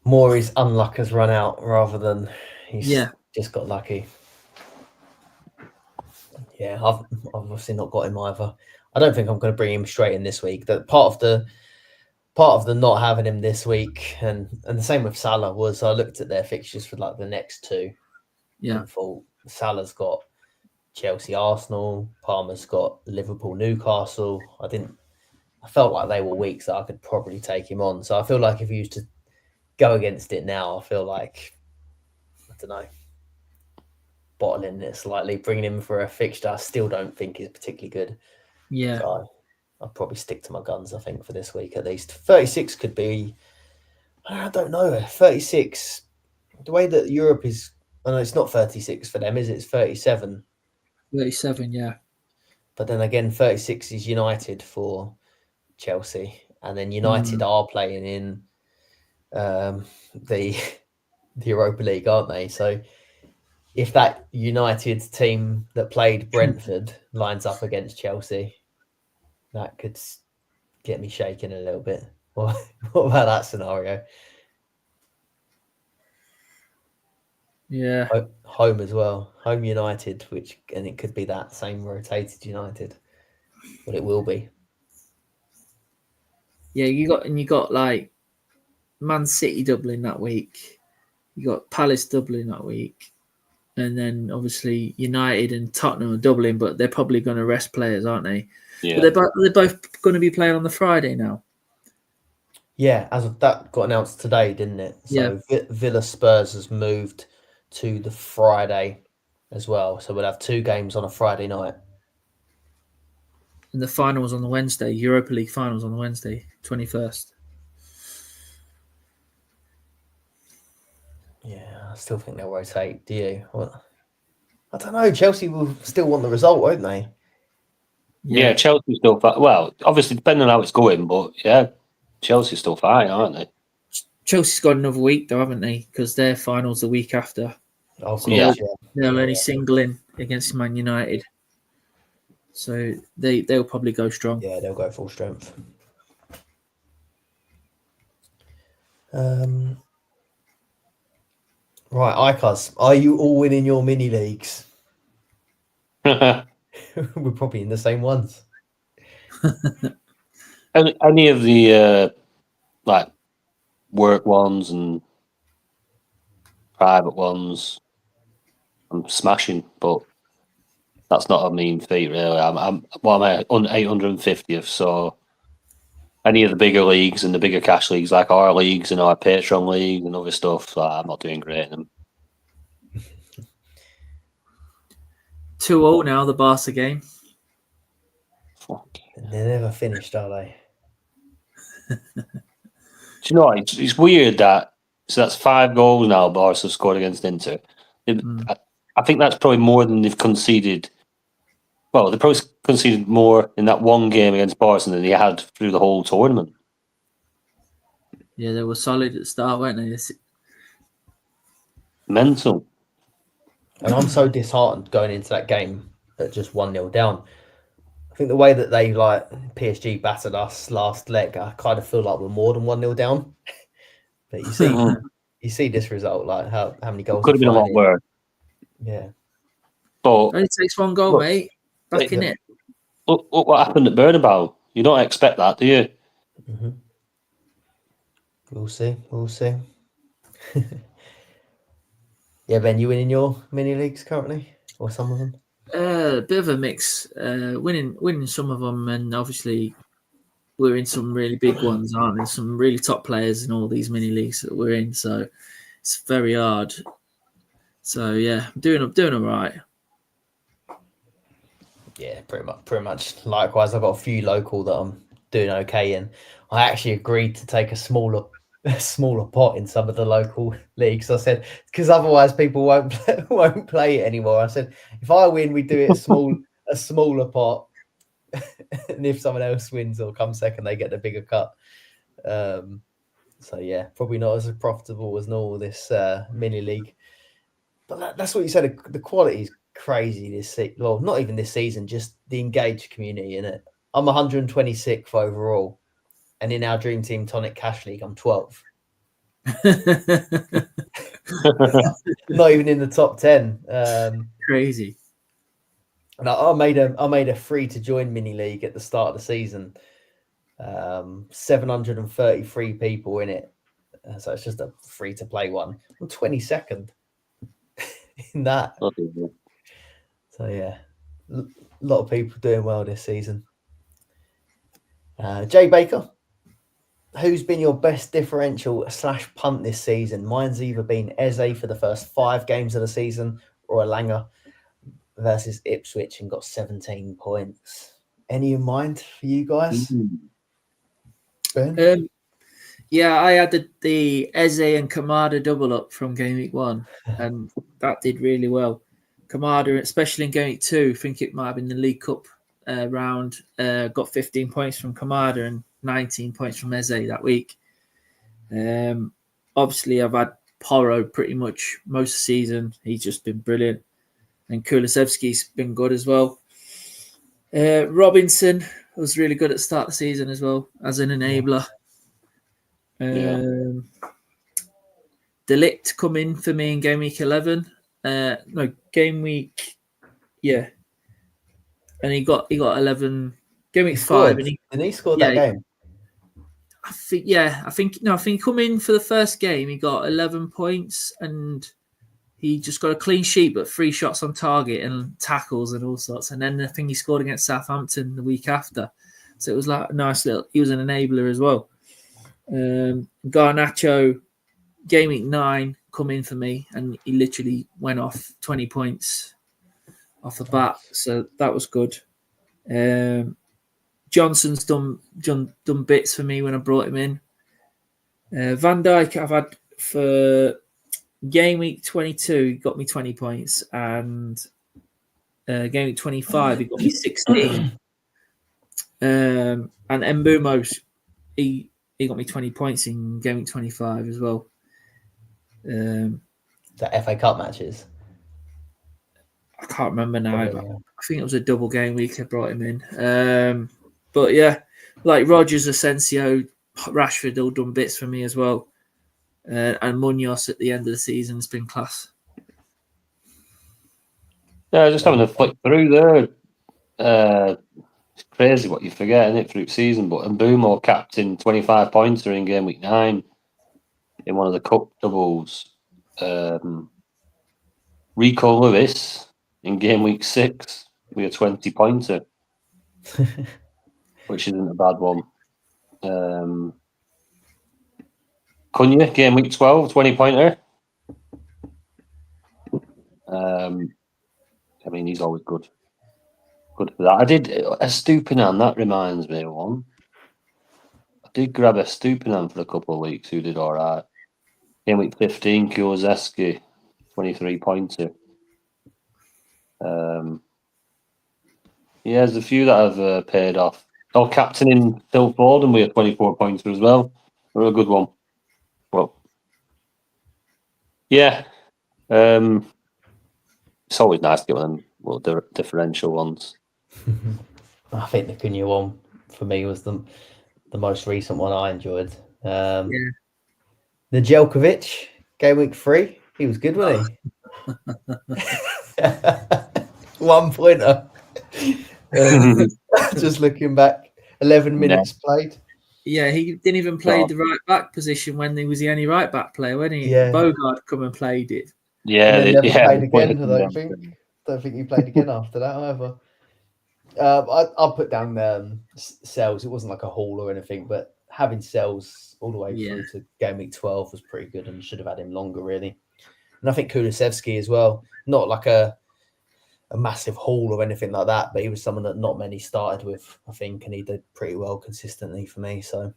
[SPEAKER 1] More his unluck has run out rather than he's
[SPEAKER 2] Yeah.
[SPEAKER 1] just got lucky. Yeah, I've obviously not got him either. I don't think I'm going to bring him straight in this week. That part of the not having him this week, and the same with Salah, was I looked at their fixtures for like the next two, and thought Salah's got Chelsea, Arsenal, Palmer's got Liverpool, Newcastle. I felt like they were weeks that I could probably take him on. So I feel like if he used to go against it now, I feel like, I don't know, bottling it slightly, bringing him for a fixture I still don't think is particularly good.
[SPEAKER 2] Yeah.
[SPEAKER 1] So I'll probably stick to my guns, I think, for this week at least. 36 could be, I don't know, 36. The way that Europe is, I know it's not 36 for them, is it? It's 37.
[SPEAKER 2] 37, yeah.
[SPEAKER 1] But then again, 36 is United for Chelsea. And then United are playing in the Europa League, aren't they? So if that United team that played Brentford lines up against Chelsea, that could get me shaking a little bit. What about that scenario?
[SPEAKER 2] Yeah.
[SPEAKER 1] Home as well. Home United, and it could be that same rotated United. But it will be.
[SPEAKER 2] Yeah, you got like Man City doubling that week. You got Palace doubling that week. And then obviously United and Tottenham are doubling, but they're probably going to rest players, aren't they?
[SPEAKER 3] Yeah.
[SPEAKER 2] But they're both going to be playing on the Friday now.
[SPEAKER 1] Yeah, as of that got announced today, didn't it? So Villa Spurs has moved to the Friday as well. So we'll have two games on a Friday night.
[SPEAKER 2] And the finals on the Wednesday, Europa League finals on the Wednesday, 21st.
[SPEAKER 1] Yeah, I still think they'll rotate. Do you? Well, I don't know. Chelsea will still want the result, won't they?
[SPEAKER 3] Yeah, Chelsea's still fine. Well, obviously, depending on how it's going, but yeah, Chelsea's still fine, aren't they?
[SPEAKER 2] Chelsea's got another week, though, haven't they? Because their final's the week after.
[SPEAKER 1] Oh, of
[SPEAKER 2] So
[SPEAKER 1] course,
[SPEAKER 2] they'll only single in against Man United. So they'll probably go strong.
[SPEAKER 1] Yeah, they'll go full strength. Right, Icos, are you all winning your mini leagues? We're probably in the same ones.
[SPEAKER 3] Any of the like work ones and private ones, I'm smashing, but that's not a mean feat, really. I'm on 850th, so any of the bigger leagues and the bigger cash leagues, like our leagues and our Patreon league and other stuff, I'm not doing great in them.
[SPEAKER 2] 2-0 now, the Barca game.
[SPEAKER 1] They're never finished, are they?
[SPEAKER 3] Do you know, it's weird that, so that's 5 goals now Barca have scored against Inter. I think that's probably more than they've conceded. Well, they probably conceded more in that one game against Barca than they had through the whole tournament.
[SPEAKER 2] Yeah, they were solid at the start, weren't they?
[SPEAKER 3] Mental.
[SPEAKER 1] And I'm so disheartened going into that game at just 1-0 down. I think the way that they PSG battered us last leg, I kind of feel like we're more than 1-0 down. But you see this result, like how many goals
[SPEAKER 3] Could have been a lot worse.
[SPEAKER 1] Yeah.
[SPEAKER 2] But it only takes one goal, mate. Back in it.
[SPEAKER 3] Look what happened at Bernabeu. You don't expect that, do you?
[SPEAKER 1] Mm-hmm. We'll see. Yeah, Ben, you winning your mini leagues currently, or some of them?
[SPEAKER 2] A bit of a mix. Winning some of them, and obviously we're in some really big ones, aren't there? Some really top players in all these mini leagues that we're in, so it's very hard. So yeah, I'm doing all right.
[SPEAKER 1] Yeah, pretty much. Likewise, I've got a few local that I'm doing okay in. I actually agreed to take a smaller pot in some of the local leagues. I said, because otherwise people won't play it anymore. I said, if I win, we do it a smaller pot, and if someone else wins or comes second, they get the bigger cut. So yeah, probably not as profitable as normal this mini league. But that's what you said. The quality is crazy this season. Well, not even this season, just the engaged community in it. I'm 126th overall, and in our Dream Team Tonic Cash League, I'm 12th. Not even in the top 10.
[SPEAKER 2] Crazy.
[SPEAKER 1] And I made a free to join mini league at the start of the season. 733 people in it, so it's just a free to play one. I'm 22nd in that. So yeah, a lot of people doing well this season. Jay Baker, who's been your best differential / punt this season? Mine's either been Eze for the first 5 games of the season or Alanga versus Ipswich and got 17 points. Any in mind for you guys? Ben?
[SPEAKER 2] Yeah, I had the Eze and Kamada double up from Game Week 1, and that did really well. Kamada, especially in Game Week 2, I think it might have been the League Cup round, got 15 points from Kamada and 19 points from Eze that week. Obviously, I've had Porro pretty much most of the season. He's just been brilliant. And Kulusevski's been good as well. Robinson was really good at the start of the season as well, as an enabler. Delict come in for me in Game Week 11. Game Week, yeah. And he got 11. Game Week 5.
[SPEAKER 1] And he scored that game.
[SPEAKER 2] I think he come in for the first game. He got 11 points and he just got a clean sheet, but 3 shots on target and tackles and all sorts. And then I think he scored against Southampton the week after. So it was like a nice little. He was an enabler as well. Garnacho, Game Week 9, come in for me, and he literally went off 20 points off the bat. So that was good. Johnson's done bits for me when I brought him in. Van Dijk, I've had for Game Week 22, he got me 20 points, and Game Week 25, he got me 16. And Mbeumo, he got me 20 points in Game Week 25 as well.
[SPEAKER 1] The FA Cup matches?
[SPEAKER 2] I can't remember now.
[SPEAKER 1] Probably,
[SPEAKER 2] but I think it was a double game week I brought him in. But yeah, like Rogers, Asensio, Rashford all done bits for me as well. And Munoz at the end of the season has been class.
[SPEAKER 3] Yeah, just having a flick through there. It's crazy what you forget, isn't it, through the season? But Mbeumo captain 25 pointer in Game Week 9 in one of the cup doubles. Rico Lewis in Game Week 6 with a 20 pointer, which isn't a bad one. Cunha, Game Week 12, 20 pointer. I mean, he's always good. Good for that. I did a Stupinan, that reminds me of one. I did grab a Stupinan for a couple of weeks who did all right. Game Week 15, Kulusevski, 23 pointer. Yeah, there's a few that have paid off. Captain in Phil Foden with a 24 pointer as well. They're a good one. Well, yeah. It's always nice to get them differential ones.
[SPEAKER 1] I think the Cunha one for me was the most recent one I enjoyed. The Jelkovic, Game Week 3, he was good, wasn't he? 1 pointer. Just looking back, 11 minutes played.
[SPEAKER 2] Yeah, he didn't even play the right back position when he was the only right back player, wasn't he?
[SPEAKER 1] Yeah.
[SPEAKER 2] Bogard come and played it.
[SPEAKER 3] Yeah,
[SPEAKER 1] and never played again. I don't think he played again after that either. I'll put down Sells. It wasn't like a haul or anything, but having Sells all the way through to Game Week 12 was pretty good, and should have had him longer, really. And I think Kulusevski as well. Not like a massive haul or anything like that, but he was someone that not many started with, I think, and he did pretty well consistently for me. So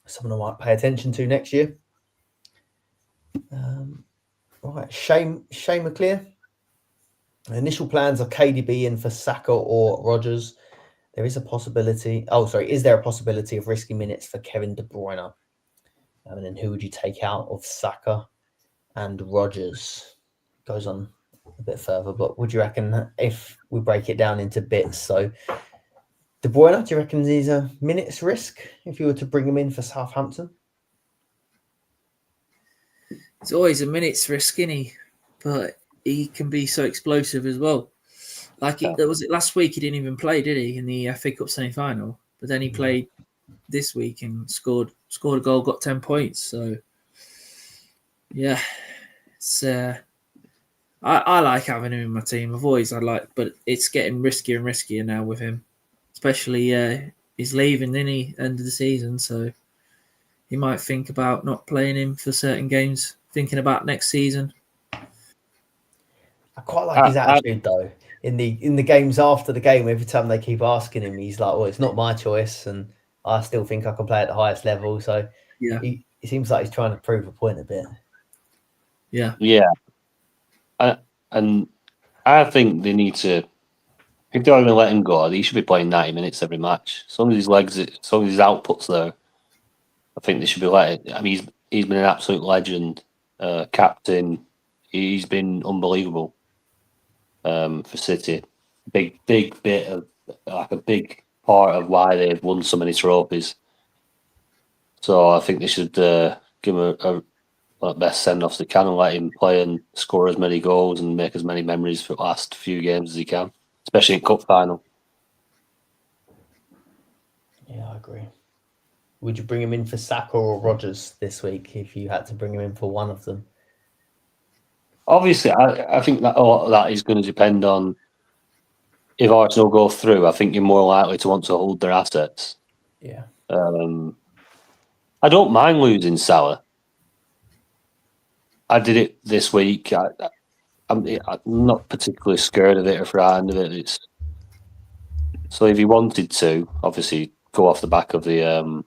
[SPEAKER 1] someone I might pay attention to next year. Right, Shane McClear. Initial plans are KDB in for Saka or Rodgers. Is there a possibility of risky minutes for Kevin De Bruyne? And then who would you take out of Saka and Rodgers? goes on a bit further. But would you reckon if we break it down into bits? So De Bruyne, do you reckon he's a minutes risk if you were to bring him in for Southampton?
[SPEAKER 2] It's always a minute's risk, isn't he? But he can be so explosive as well. Like was it last week? He didn't even play, did he, in the FA Cup semi-final? But then he played this week and scored a goal, got 10 points. So yeah, it's I like having him in my team. But it's getting riskier and riskier now with him, especially he's leaving, isn't he, end of the season? So he might think about not playing him for certain games, thinking about next season.
[SPEAKER 1] I quite like his attitude though. In the games after the game, every time they keep asking him, he's like, "Well, it's not my choice, and I still think I can play at the highest level." So
[SPEAKER 2] yeah,
[SPEAKER 1] he seems like he's trying to prove a point a bit.
[SPEAKER 2] Yeah.
[SPEAKER 3] And I think they need to. If they're going to let him go, he should be playing 90 minutes every match. As long as his legs, as long as his output's there, I think they should be letting. I mean, he's been an absolute legend, captain. He's been unbelievable for City. Big bit of a big part of why they've won so many trophies. So I think they should give him a best send-offs they can and let him play and score as many goals and make as many memories for the last few games as he can, especially in cup final.
[SPEAKER 1] Yeah, I agree. Would you bring him in for Saka or Rodgers this week if you had to bring him in for one of them?
[SPEAKER 3] Obviously, I think that a lot of that is going to depend on if Arsenal go through. I think you're more likely to want to hold their assets.
[SPEAKER 1] Yeah.
[SPEAKER 3] I don't mind losing Salah. I did it this week. I'm not particularly scared of it or frightened of it. So if he wanted to, obviously, go off the back of the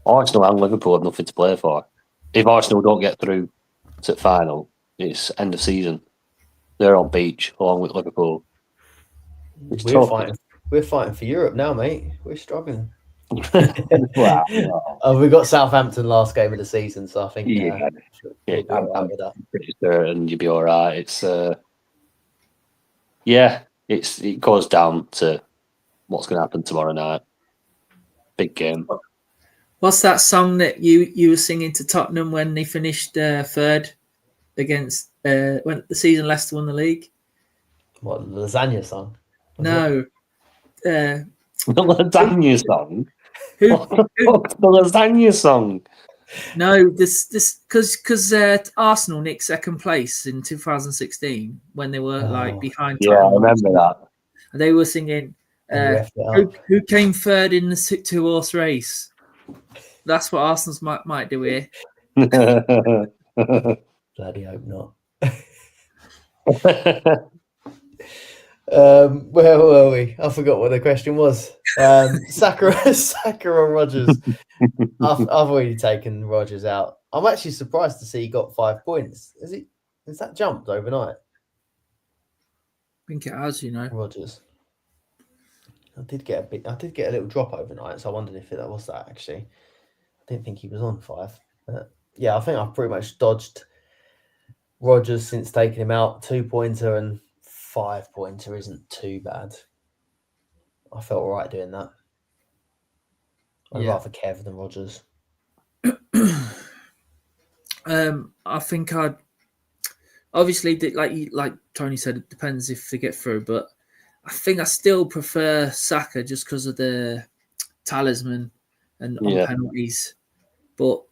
[SPEAKER 3] Arsenal and Liverpool have nothing to play for. If Arsenal don't get through to the final, it's end of season. They're on beach along with Liverpool.
[SPEAKER 1] We're fighting for Europe now, mate. We're struggling.
[SPEAKER 3] Wow.
[SPEAKER 1] We got Southampton last game of the season, so I think
[SPEAKER 3] I'm pretty certain you'll be all right. It's it goes down to what's going to happen tomorrow night. Big game.
[SPEAKER 2] What's that song that you were singing to Tottenham when they finished third against when the season Leicester won the league?
[SPEAKER 1] What, the lasagna song?
[SPEAKER 2] No.
[SPEAKER 3] The lasagna song?
[SPEAKER 2] What's
[SPEAKER 3] the lasagna song?
[SPEAKER 2] No, this because Arsenal nicked second place in 2016 when they were behind.
[SPEAKER 3] Yeah, Tottenham. I remember that.
[SPEAKER 2] And they were singing, who came third in the 2-horse race? That's what Arsenal's might do here.
[SPEAKER 1] Bloody hope not. Where were we? I forgot what the question was. Saka or Rodgers? I've already taken Rodgers out. I'm actually surprised to see he got 5 points. Has that jumped overnight?
[SPEAKER 2] I think it has,
[SPEAKER 1] Rodgers. I did get a little drop overnight, so I wondered if that was that actually. I didn't think he was on 5. Yeah, I think I've pretty much dodged Rodgers since taking him out. 2-pointer and 5-pointer isn't too bad. I felt all right doing that. I'd rather Kev than Rodgers.
[SPEAKER 2] I think I'd obviously like Tony said, it depends if they get through, but I think I still prefer Saka just because of the talisman and on penalties. But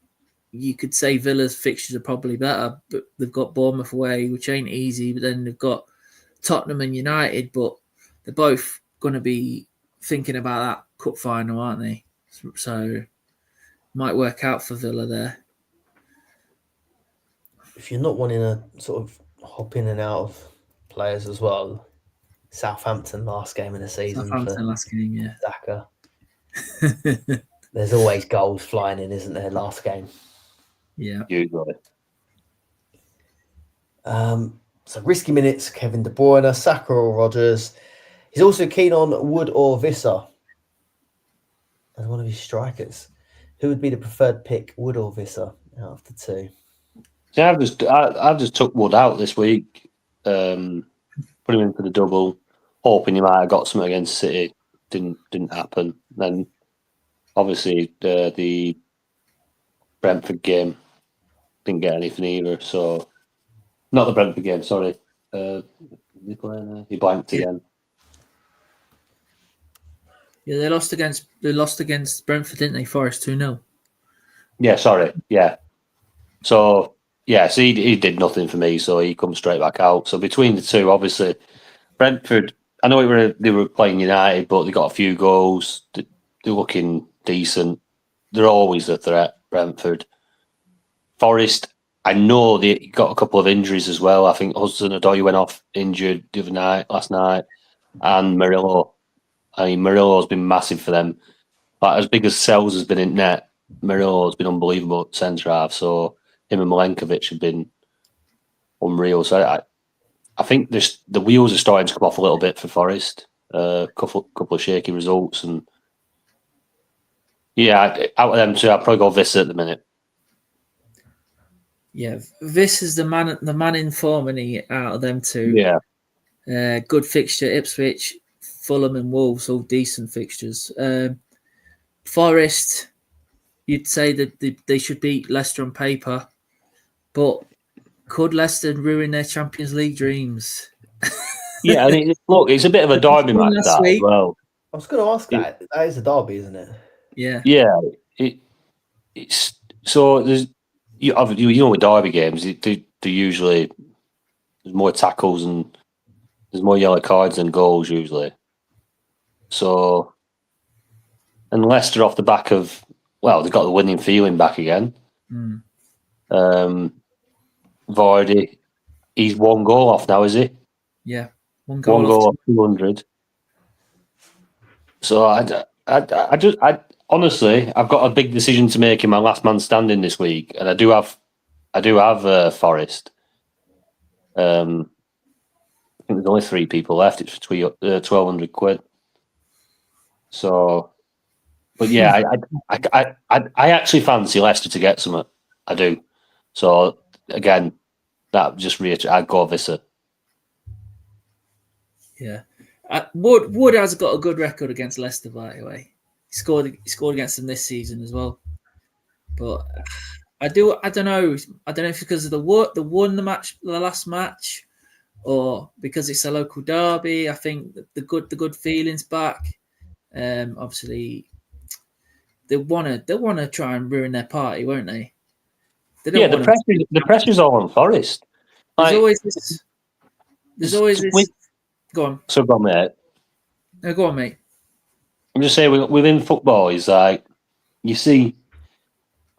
[SPEAKER 2] you could say Villa's fixtures are probably better, but they've got Bournemouth away, which ain't easy. But then they've got Tottenham and United, but they're both going to be thinking about that cup final, aren't they? So might work out for Villa there.
[SPEAKER 1] If you're not wanting to sort of hop in and out of players as well, Southampton last game of the season.
[SPEAKER 2] Southampton last game, yeah.
[SPEAKER 1] Saka. There's always goals flying in, isn't there? Last game.
[SPEAKER 2] Yeah.
[SPEAKER 3] Usually.
[SPEAKER 1] So risky minutes, Kevin De Bruyne, Saka or Rodgers. He's also keen on Wood or Visser as one of his strikers. Who would be the preferred pick, Wood or Visser, out of the two?
[SPEAKER 3] See, I've just took Wood out this week, put him in for the double, hoping he might have got something against City. Didn't happen. Then obviously the Brentford game didn't get anything either. So not the Brentford game, sorry. He blanked again.
[SPEAKER 2] Yeah, they lost against Brentford, didn't they? Forest 2-0.
[SPEAKER 3] Yeah, sorry. Yeah. So yeah, so he did nothing for me, so he comes straight back out. So between the two, obviously, Brentford. I know they were playing United, but they got a few goals. They're looking decent. They're always a threat. Brentford, Forest. I know they got a couple of injuries as well. I think Hudson-Odoi went off injured last night, and Murillo. I mean, Murillo's been massive for them. Like, as big as Sells has been in net, Murillo's been unbelievable at centre half. So him and Milenkovic have been unreal. So I think the wheels are starting to come off a little bit for Forest. Couple of shaky results, and yeah, out of them two, I'd probably go Vista at the minute.
[SPEAKER 2] Yeah, this is the man in form, and he out of them two.
[SPEAKER 3] Yeah,
[SPEAKER 2] Good fixture: Ipswich, Fulham, and Wolves, all decent fixtures. Forest, you'd say that they should beat Leicester on paper, but could Leicester ruin their Champions League dreams?
[SPEAKER 3] yeah. I mean, look, it's a bit of a derby match that as well.
[SPEAKER 1] I was going to ask that. That is a derby, isn't it?
[SPEAKER 2] Yeah.
[SPEAKER 3] Yeah, it's so there's you know with derby games they usually there's more tackles and there's more yellow cards than goals usually. So and Leicester off the back of they've got the winning feeling back again. Vardy, he's one goal off now, is he?
[SPEAKER 2] Yeah,
[SPEAKER 3] one goal off 200. So I honestly, I've got a big decision to make in my last man standing this week, and I do have Forest. I think there's only 3 people left. It's for 1,200 quid. So, but yeah, I actually fancy Leicester to get something. I do. So again, that just I'd go Vista.
[SPEAKER 2] Yeah, Wood has got a good record against Leicester, by the way. He scored against them this season as well. But I don't know if it's because of the won the last match, or because it's a local derby. I think the good feelings back. Obviously, they wanna try and ruin their party, won't they? They don't want
[SPEAKER 3] the pressure's all on Forest.
[SPEAKER 2] There's always this. Go on.
[SPEAKER 3] So go on, mate.
[SPEAKER 2] No, go on, mate.
[SPEAKER 3] I'm just saying, within football, is like you see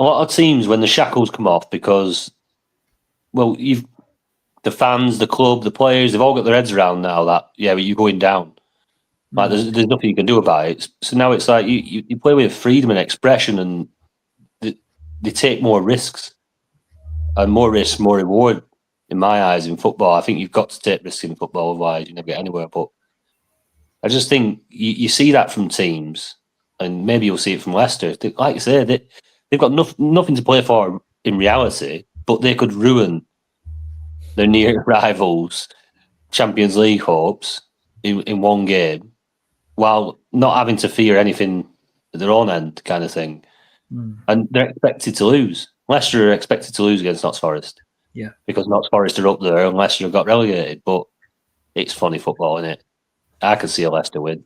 [SPEAKER 3] a lot of teams when the shackles come off because, the fans, the club, the players, they've all got their heads around now that you're going down. Like there's nothing you can do about it. So now it's like you play with freedom and expression, and they take more risks, and more risk, more reward. In my eyes, in football, I think you've got to take risks in football, otherwise you never get anywhere. But I just think you see that from teams, and maybe you'll see it from Leicester. Like you say, they've got nothing to play for in reality, but they could ruin their near rivals' Champions League hopes in one game, while not having to fear anything at their own end, kind of thing. And they're expected to lose. Leicester are expected to lose against Notts Forest.
[SPEAKER 2] Yeah,
[SPEAKER 3] because Notts Forest are up there and Leicester have got relegated. But it's funny football, isn't it? I can see a Leicester win.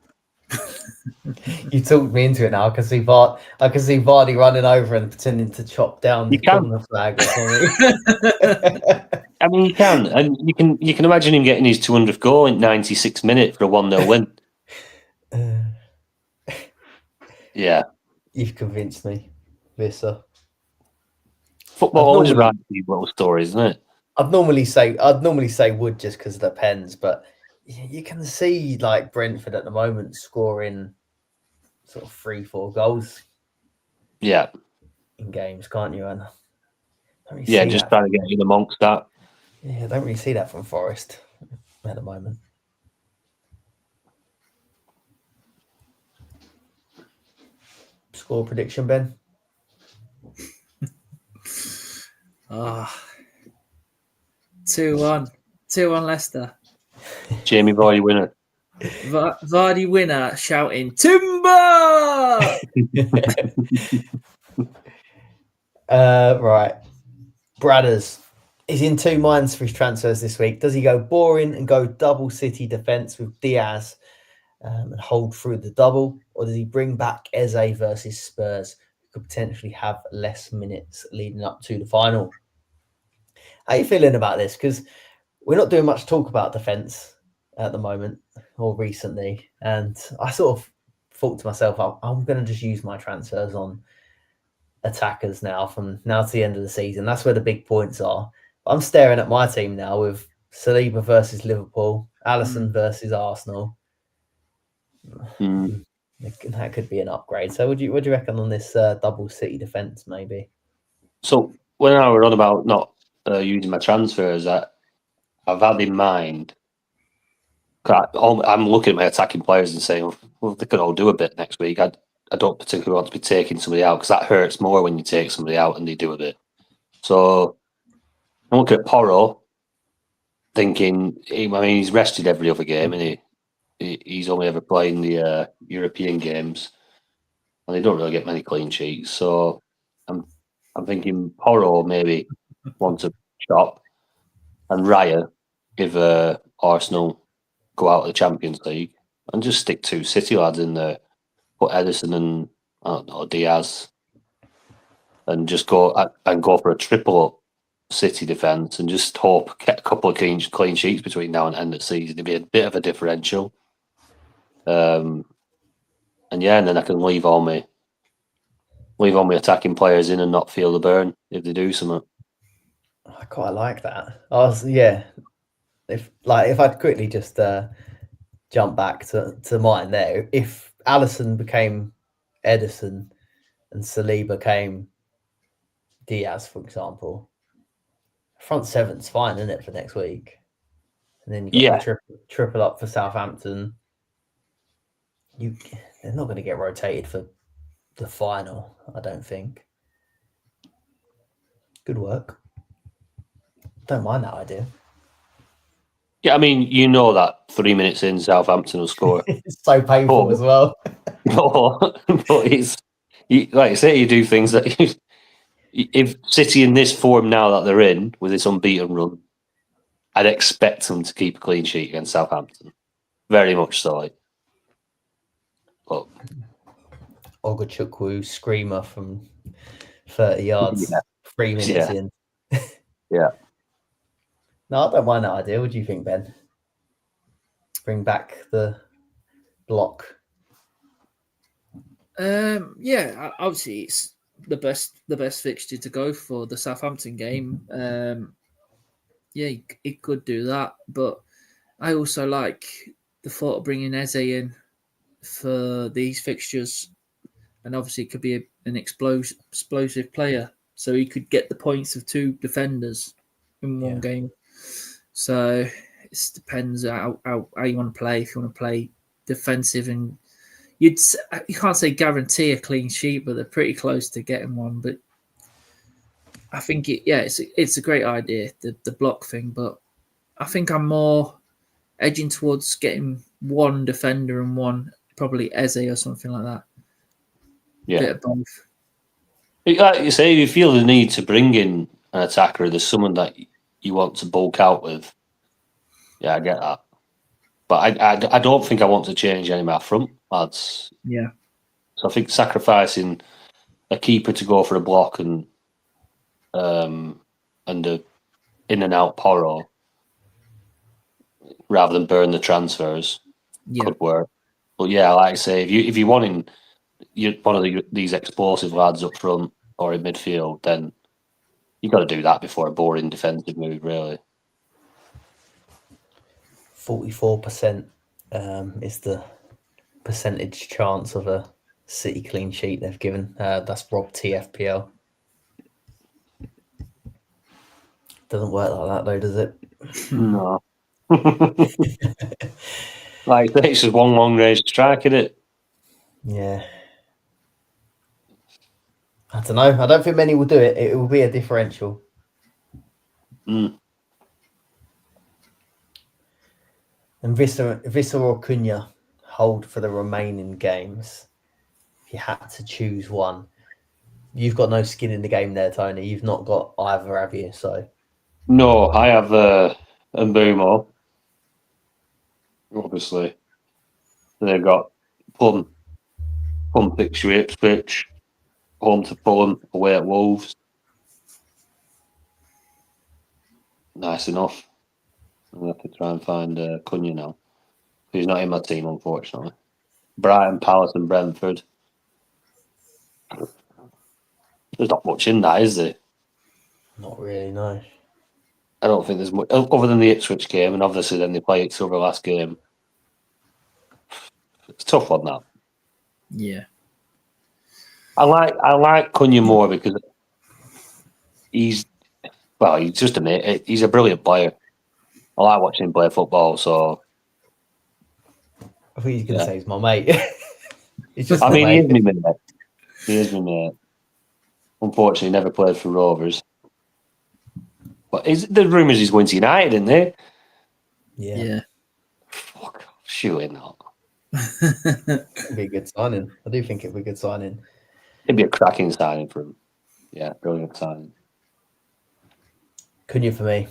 [SPEAKER 1] You talked me into it now. I can see Vardy running over and pretending to chop down the corner flag or something.
[SPEAKER 3] I mean, you can, and you can imagine him getting his 200th goal in 96 minutes for a 1-0 win. Yeah,
[SPEAKER 1] you've convinced me, Vista.
[SPEAKER 3] Football always writes these little stories, isn't it?
[SPEAKER 1] I'd normally say Wood just because of the pens, but you can see like Brentford at the moment scoring sort of 3-4 goals.
[SPEAKER 3] Yeah,
[SPEAKER 1] in games, can't you? And
[SPEAKER 3] really just trying to get in amongst that.
[SPEAKER 1] Yeah, I don't really see that from Forest at the moment. Score prediction, Ben?
[SPEAKER 2] 2-1. 2-1 Leicester.
[SPEAKER 3] Jamie Vardy winner.
[SPEAKER 2] Vardy winner shouting, Timber!
[SPEAKER 1] Right. Bradders. He's in two minds for his transfers this week. Does he go boring and go double City defence with Diaz and hold through the double? Or does he bring back Eze versus Spurs, who could potentially have less minutes leading up to the final? How are you feeling about this? Because we're not doing much talk about defence at the moment or recently. And I sort of thought to myself, I'm going to just use my transfers on attackers now from now to the end of the season. That's where the big points are. I'm staring at my team now with Saliba versus Liverpool, Alisson versus Arsenal. That could be an upgrade. So what do you reckon on this double City defence maybe?
[SPEAKER 3] So when I were on about not using my transfers, I've had in mind, I'm looking at my attacking players and saying, well, they could all do a bit next week. I don't particularly want to be taking somebody out because that hurts more when you take somebody out and they do a bit. So I look at Porro, thinking, he's rested every other game, and he's only ever playing the European games, and they don't really get many clean sheets. So I'm thinking Porro maybe wants a shot, and Raya if Arsenal go out of the Champions League, and just stick two City lads in there, put Edison and I don't know Diaz, and just go for a triple up City defence and just hope get a couple of clean sheets between now and end of the season. It'd be a bit of a differential. And then I can leave all my attacking players in and not feel the burn if they do something.
[SPEAKER 1] I quite like that. If I'd quickly just jump back to mine there. If Alisson became Edison and Saliba became Diaz, for example, front seven's fine, isn't it, for next week? And then you got the triple up for Southampton. They're not going to get rotated for the final, I don't think. Good work. Don't mind that idea.
[SPEAKER 3] Yeah, I mean, you know that 3 minutes in, Southampton will score.
[SPEAKER 1] It's so painful as well.
[SPEAKER 3] but it's like you say, you do things that if City in this form now that they're in with this unbeaten run, I'd expect them to keep a clean sheet against Southampton. Very much so. But
[SPEAKER 1] Ogachukwu screamer from 30 yards, 3 minutes in.
[SPEAKER 3] Yeah.
[SPEAKER 1] No, I don't mind that idea. What do you think, Ben? Bring back the block.
[SPEAKER 2] Obviously it's the best fixture to go for the Southampton game. It could do that, but I also like the thought of bringing Eze in for these fixtures, and obviously it could be an explosive player, so he could get the points of two defenders in one game. So it depends how you want to play. If you want to play defensive, and you can't say guarantee a clean sheet, but they're pretty close to getting one. But I think it's a great idea, the block thing. But I think I'm more edging towards getting one defender and one probably Eze or something like that.
[SPEAKER 3] Yeah,
[SPEAKER 2] bit of both.
[SPEAKER 3] Like you say, you feel the need to bring in an attacker. There's someone that you want to bulk out with. Yeah, I get that. But I don't think I want to change any of my front lads.
[SPEAKER 2] Yeah.
[SPEAKER 3] So I think sacrificing a keeper to go for a block and the in and out Porro rather than burn the transfers could work. But yeah, like I say, if you're wanting one of these explosive lads up front or in midfield, then you got to do that before a boring defensive move, really.
[SPEAKER 1] 44% is the percentage chance of a City clean sheet they've given. That's Rob TFPL. Doesn't work like that though, does it?
[SPEAKER 3] No. Like it's just one long range strike, isn't it?
[SPEAKER 1] Yeah. I don't know. I don't think many will do it. It will be a differential. And Visser or Cunha hold for the remaining games. If you had to choose one, you've got no skin in the game there, Tony. You've not got either, have you? So
[SPEAKER 3] No, I have Mbumo, obviously. They've got home fixture Ipswich, home to Fulham, away at Wolves. Nice enough. I'm going to have to try and find Cunha now. He's not in my team, unfortunately. Brighton, Palace and Brentford. There's not much in that, is there?
[SPEAKER 1] not really, no.
[SPEAKER 3] I don't think there's much other than the Ipswich game, and obviously then they play each other last game. It's a tough one, that.
[SPEAKER 2] Yeah.
[SPEAKER 3] I like Cunha more because he's just he's a brilliant player. I like watching him play football. So
[SPEAKER 1] I think he's going to say he's my mate. He's just
[SPEAKER 3] I
[SPEAKER 1] my
[SPEAKER 3] mean,
[SPEAKER 1] mate.
[SPEAKER 3] he is my mate. He is my mate. Unfortunately, never played for Rovers. But the rumours he's going to United, isn't there?
[SPEAKER 1] Yeah.
[SPEAKER 3] Fuck off, surely not.
[SPEAKER 1] It'd be a good signing. I do think it'd be a good signing.
[SPEAKER 3] It'd be a cracking signing for him. Yeah, brilliant signing.
[SPEAKER 1] Cunha for me.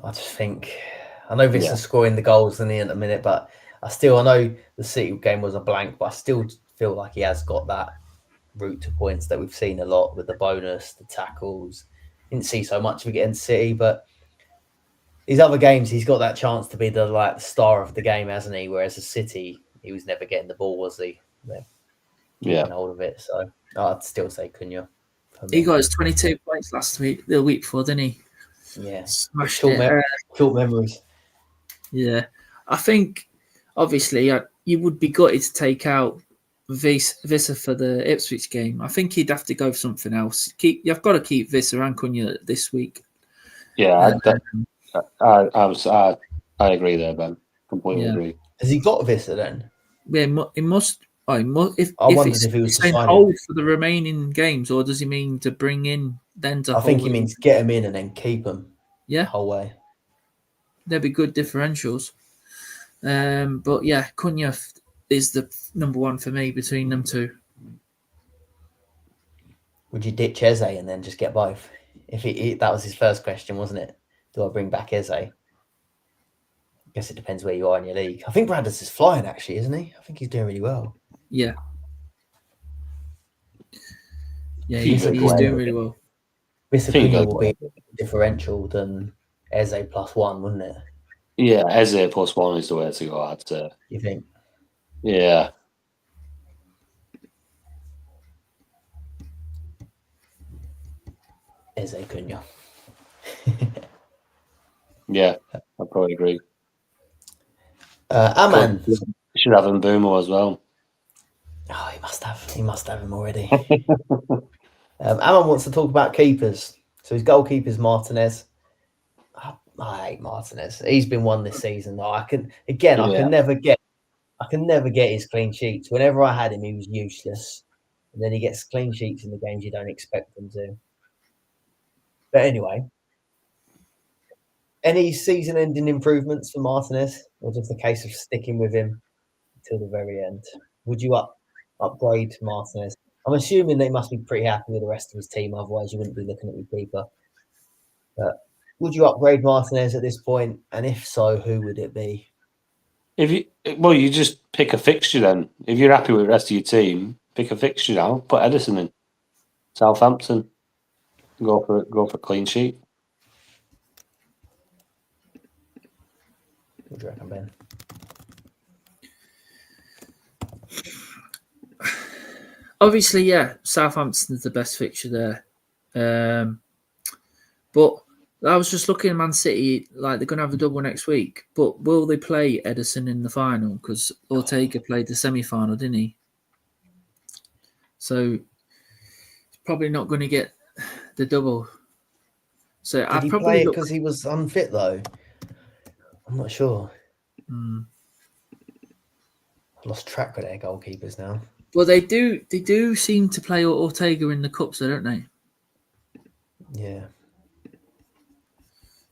[SPEAKER 1] I just think I know this is scoring the goals in the end at the minute, but I know the City game was a blank, but I still feel like he has got that route to points that we've seen a lot with the bonus, the tackles. Didn't see so much of it against City, but these other games he's got that chance to be the star of the game, hasn't he? Whereas the City, he was never getting the ball, was he? Getting hold of it. So I'd still say Cunha.
[SPEAKER 2] He got his 22 points the week before, didn't he?
[SPEAKER 1] Yeah.
[SPEAKER 2] Smashed
[SPEAKER 1] Short memories.
[SPEAKER 2] Yeah. I think, obviously, you would be gutted to take out Visser for the Ipswich game. I think he'd have to go for something else. You've got to keep Visser and Cunha this week.
[SPEAKER 3] Yeah, I agree there, Ben. Completely agree.
[SPEAKER 1] Has he got Visser then?
[SPEAKER 2] Yeah, he must. If
[SPEAKER 1] he was
[SPEAKER 2] saying hold for the remaining games, or does he mean to bring in then to?
[SPEAKER 1] I think he means get him in and then keep him.
[SPEAKER 2] Yeah,
[SPEAKER 1] the whole way.
[SPEAKER 2] There'd be good differentials. But yeah, Cunha is the number one for me between them two.
[SPEAKER 1] Would you ditch Eze and then just get both? If that was his first question, wasn't it? Do I bring back Eze? I guess it depends where you are in your league. I think Brandes is flying, actually, isn't he? I think he's doing really well.
[SPEAKER 2] Yeah. Yeah, he's doing really well.
[SPEAKER 1] Mr. Cunha will be differential than Eze +1, wouldn't it?
[SPEAKER 3] Yeah, Eze +1 is the way to go, I'd say.
[SPEAKER 1] You think?
[SPEAKER 3] Yeah.
[SPEAKER 1] Eze Cunha.
[SPEAKER 3] Yeah, I probably agree.
[SPEAKER 1] Aman.
[SPEAKER 3] Should have Mbumo as well.
[SPEAKER 1] Oh, he must have him already. Aman wants to talk about keepers. So his goalkeeper's Martinez. I hate Martinez. He's been one this season. I can never get his clean sheets. Whenever I had him, he was useless. And then he gets clean sheets in the games you don't expect him to. But anyway, any season-ending improvements for Martinez, or just a case of sticking with him until the very end? Would you upgrade Martinez? I'm assuming they must be pretty happy with the rest of his team, otherwise you wouldn't be looking at your keeper. But would you upgrade Martinez at this point? And if so, who would it be?
[SPEAKER 3] You just pick a fixture then. If you're happy with the rest of your team, pick a fixture now. Put Edison in. Southampton. Go for clean sheet.
[SPEAKER 1] What do you reckon, Ben?
[SPEAKER 2] Obviously, yeah, Southampton's the best fixture there. But I was just looking at Man City, like they're going to have a double next week. But will they play Edison in the final? Because Ortega played the semi-final, didn't he? So he's probably not going to get the double. So
[SPEAKER 1] Did he play it because he was unfit though? I'm not sure. I've lost track with their goalkeepers now.
[SPEAKER 2] Well, they do seem to play Ortega in the cups, though, don't they?
[SPEAKER 1] Yeah.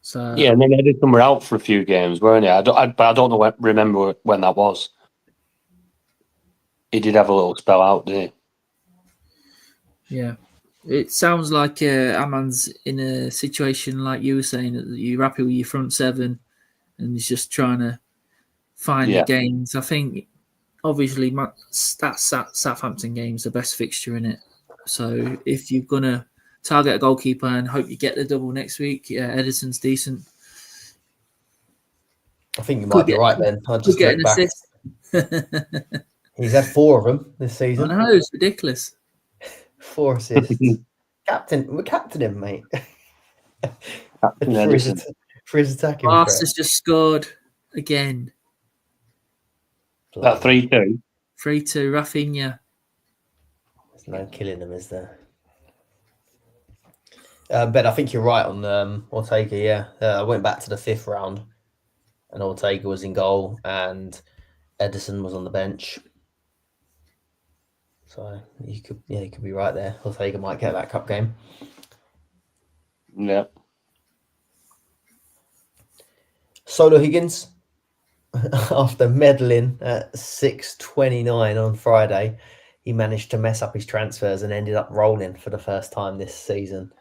[SPEAKER 2] So
[SPEAKER 3] Yeah, and then Edison were out for a few games, weren't he? But I don't know remember when that was. He did have a little spell out, didn't
[SPEAKER 2] yeah, it sounds like Aman's in a situation like you were saying that you're happy with your front seven, and he's just trying to find the games. I think obviously that Southampton game's the best fixture in it. So if you're gonna target a goalkeeper and hope you get the double next week, yeah, Edison's decent.
[SPEAKER 1] I think you might be right, Ben. I just
[SPEAKER 2] get
[SPEAKER 1] look
[SPEAKER 2] an
[SPEAKER 1] back.
[SPEAKER 2] assist.
[SPEAKER 1] He's had 4 of them this
[SPEAKER 2] I
[SPEAKER 1] season.
[SPEAKER 2] know, it's ridiculous.
[SPEAKER 1] 4 assists. We're captaining him, mate.
[SPEAKER 3] Captain
[SPEAKER 1] for
[SPEAKER 3] Edison.
[SPEAKER 1] his attacking
[SPEAKER 2] Barca
[SPEAKER 1] threat.
[SPEAKER 2] has just scored again.
[SPEAKER 3] That 3-2.
[SPEAKER 2] 3-2, Rafinha.
[SPEAKER 1] There's no killing him, is there? Ben, I think you're right on Ortega, yeah. I went back to the 5th round and Ortega was in goal and Edison was on the bench. So you could be right there. Ortega might get that cup game.
[SPEAKER 3] Yeah.
[SPEAKER 1] Solo Higgins, after meddling at 6:29 on Friday, he managed to mess up his transfers and ended up rolling for the first time this season.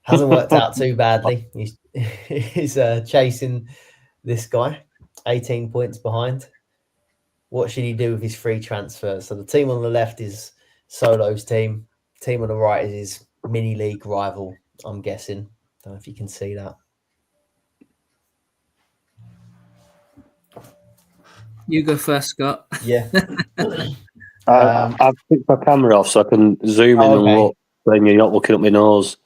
[SPEAKER 1] Hasn't worked out too badly. He's chasing this guy, 18 points behind. What should he do with his free transfers? So the team on the left is Solo's team. Team on the right is his mini league rival, I'm guessing. Don't know if you can see that.
[SPEAKER 2] You go first, Scott.
[SPEAKER 1] Yeah.
[SPEAKER 3] I've picked my camera off so I can zoom in and look when you're not looking at my nose.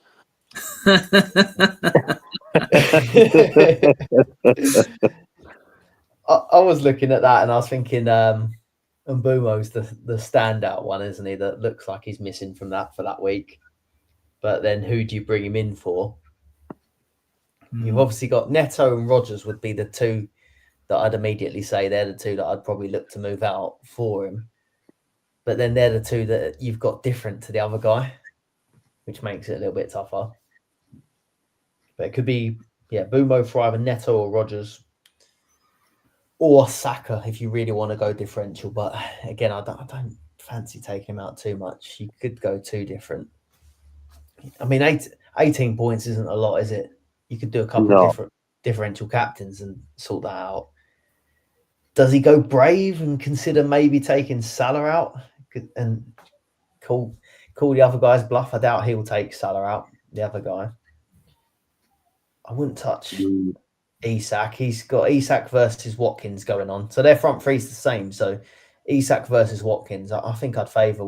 [SPEAKER 1] I was looking at that and I was thinking Mbumo's the standout one, isn't he? That looks like he's missing from that for that week. But then who do you bring him in for? You've obviously got Neto and Rogers would be the two that I'd immediately say they're the two that I'd probably look to move out for him. But then they're the two that you've got different to the other guy, which makes it a little bit tougher. But it could be, Mbumo for either Neto or Rogers. Or Saka, if you really want to go differential. But again, I don't fancy taking him out too much. You could go too different. I mean, 18 points isn't a lot, is it? You could do a couple of different differential captains and sort that out. Does he go brave and consider maybe taking Salah out and call the other guy's bluff? I doubt he'll take Salah out, the other guy. I wouldn't touch Isak. He's got Isak versus Watkins going on. So their front three's the same. So Isak versus Watkins. I think I'd favour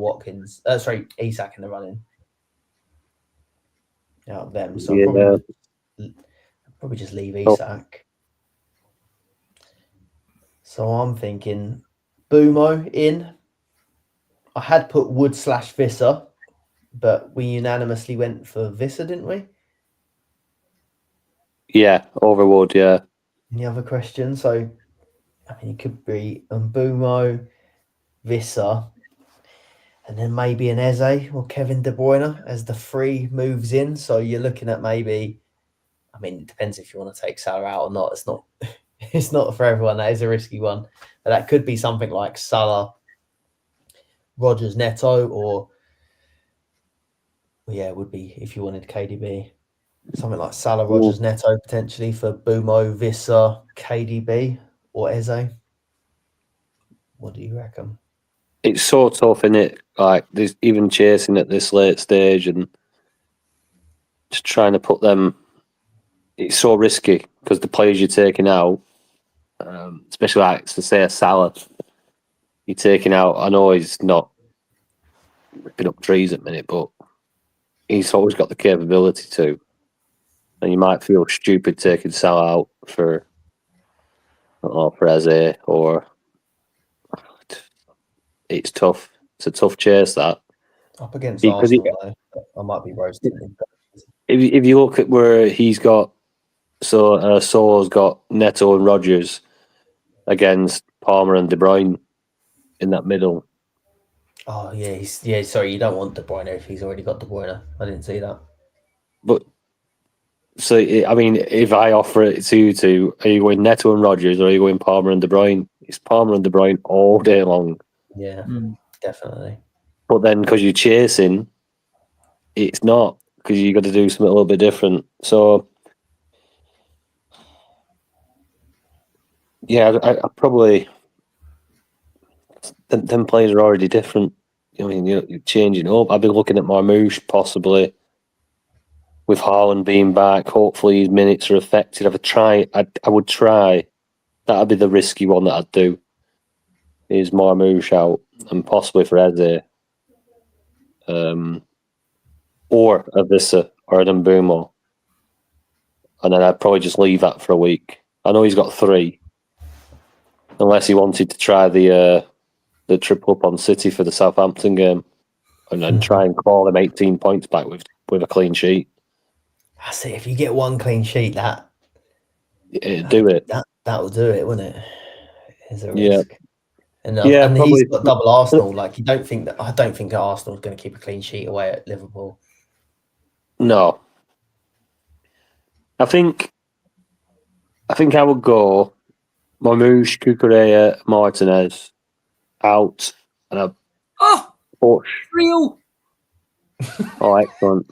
[SPEAKER 1] Isak in the running. Out of them. So I'll probably just leave Isak. So I'm thinking Bumo in. I had put Wood/Visser, but we unanimously went for Visser, didn't we?
[SPEAKER 3] Yeah, over Wood, yeah.
[SPEAKER 1] Any other questions? So, I mean, it could be Mbumo, Visser, and then maybe an Eze or Kevin De Bruyne as the 3 moves in. So you're looking at maybe, I mean, it depends if you want to take Salah out or not. It's not for everyone. That is a risky one. But that could be something like Salah, Rogers, Neto, or it would be if you wanted KDB. Something like Salah, Rogers, Neto potentially for Bumo, Visser, KDB, or Eze. What do you reckon?
[SPEAKER 3] It's so tough, isn't it? Like, there's even chasing at this late stage and just trying to put them. It's so risky because the players you're taking out, especially like to say a Salah, you're taking out. I know he's not ripping up trees at the minute, but he's always got the capability to. And you might feel stupid taking Salah out for Eze or. It's tough. It's a tough chase, that.
[SPEAKER 1] Up against Arsenal, though, I might be roasting him.
[SPEAKER 3] If you look at where he's got, Solo's got Neto and Rogers against Palmer and De Bruyne in that middle.
[SPEAKER 1] Oh, yeah. Sorry, you don't want De Bruyne if he's already got De Bruyne. I didn't see that.
[SPEAKER 3] But So, I mean, if I offer it to you two, are you going Neto and Rodgers, or are you going Palmer and De Bruyne? It's Palmer and De Bruyne all day long.
[SPEAKER 1] Yeah, definitely.
[SPEAKER 3] But then, because you're chasing, it's not, because you got to do something a little bit different. So, yeah, I probably them players are already different. I mean, you're changing up. I've been looking at Marmoush possibly with Haaland being back. Hopefully, his minutes are affected. I would try. That'd be the risky one that I'd do. Is Marmoush out and possibly for Eze, or a Vissa or an Mbumo, and then I'd probably just leave that for a week. I know he's got 3, unless he wanted to try the triple up on City for the Southampton game, and then try and claw them 18 points back with a clean sheet.
[SPEAKER 1] That's it. If you get one clean sheet,
[SPEAKER 3] It'd do it.
[SPEAKER 1] That will do it, wouldn't it? Is a
[SPEAKER 3] Yeah.
[SPEAKER 1] risk. And
[SPEAKER 3] Probably.
[SPEAKER 1] he's got double Arsenal. Like I don't think that Arsenal's going to keep a clean sheet away at Liverpool.
[SPEAKER 3] No. I think I would go Marmoush, Cucurella, Martinez out, and a push.
[SPEAKER 2] Real.
[SPEAKER 3] Oh, excellent.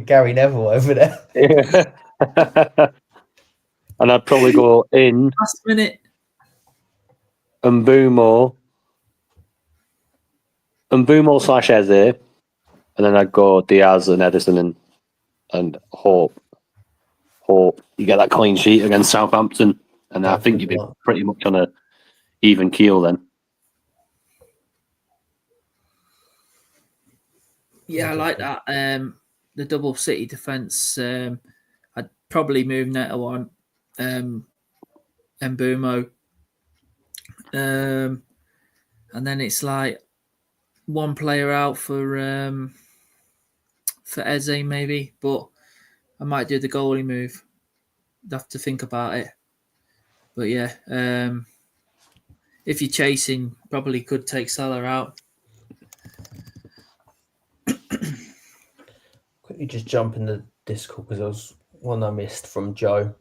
[SPEAKER 1] Gary Neville over there.
[SPEAKER 3] Yeah. And I'd probably go in
[SPEAKER 2] Last minute.
[SPEAKER 3] Mbumo / Eze, and then I'd go Diaz and Edison and hope you get that clean sheet against Southampton, and I think you'd be pretty much on a even keel then.
[SPEAKER 2] Yeah, I like that. The double City defence. I'd probably move Neto on, Mbumo, and then it's like one player out for Eze maybe, but I might do the goalie move. I'd have to think about it. But yeah, if you're chasing, probably could take Salah out.
[SPEAKER 1] Quickly just jump in the Discord because there was one I missed from Joe.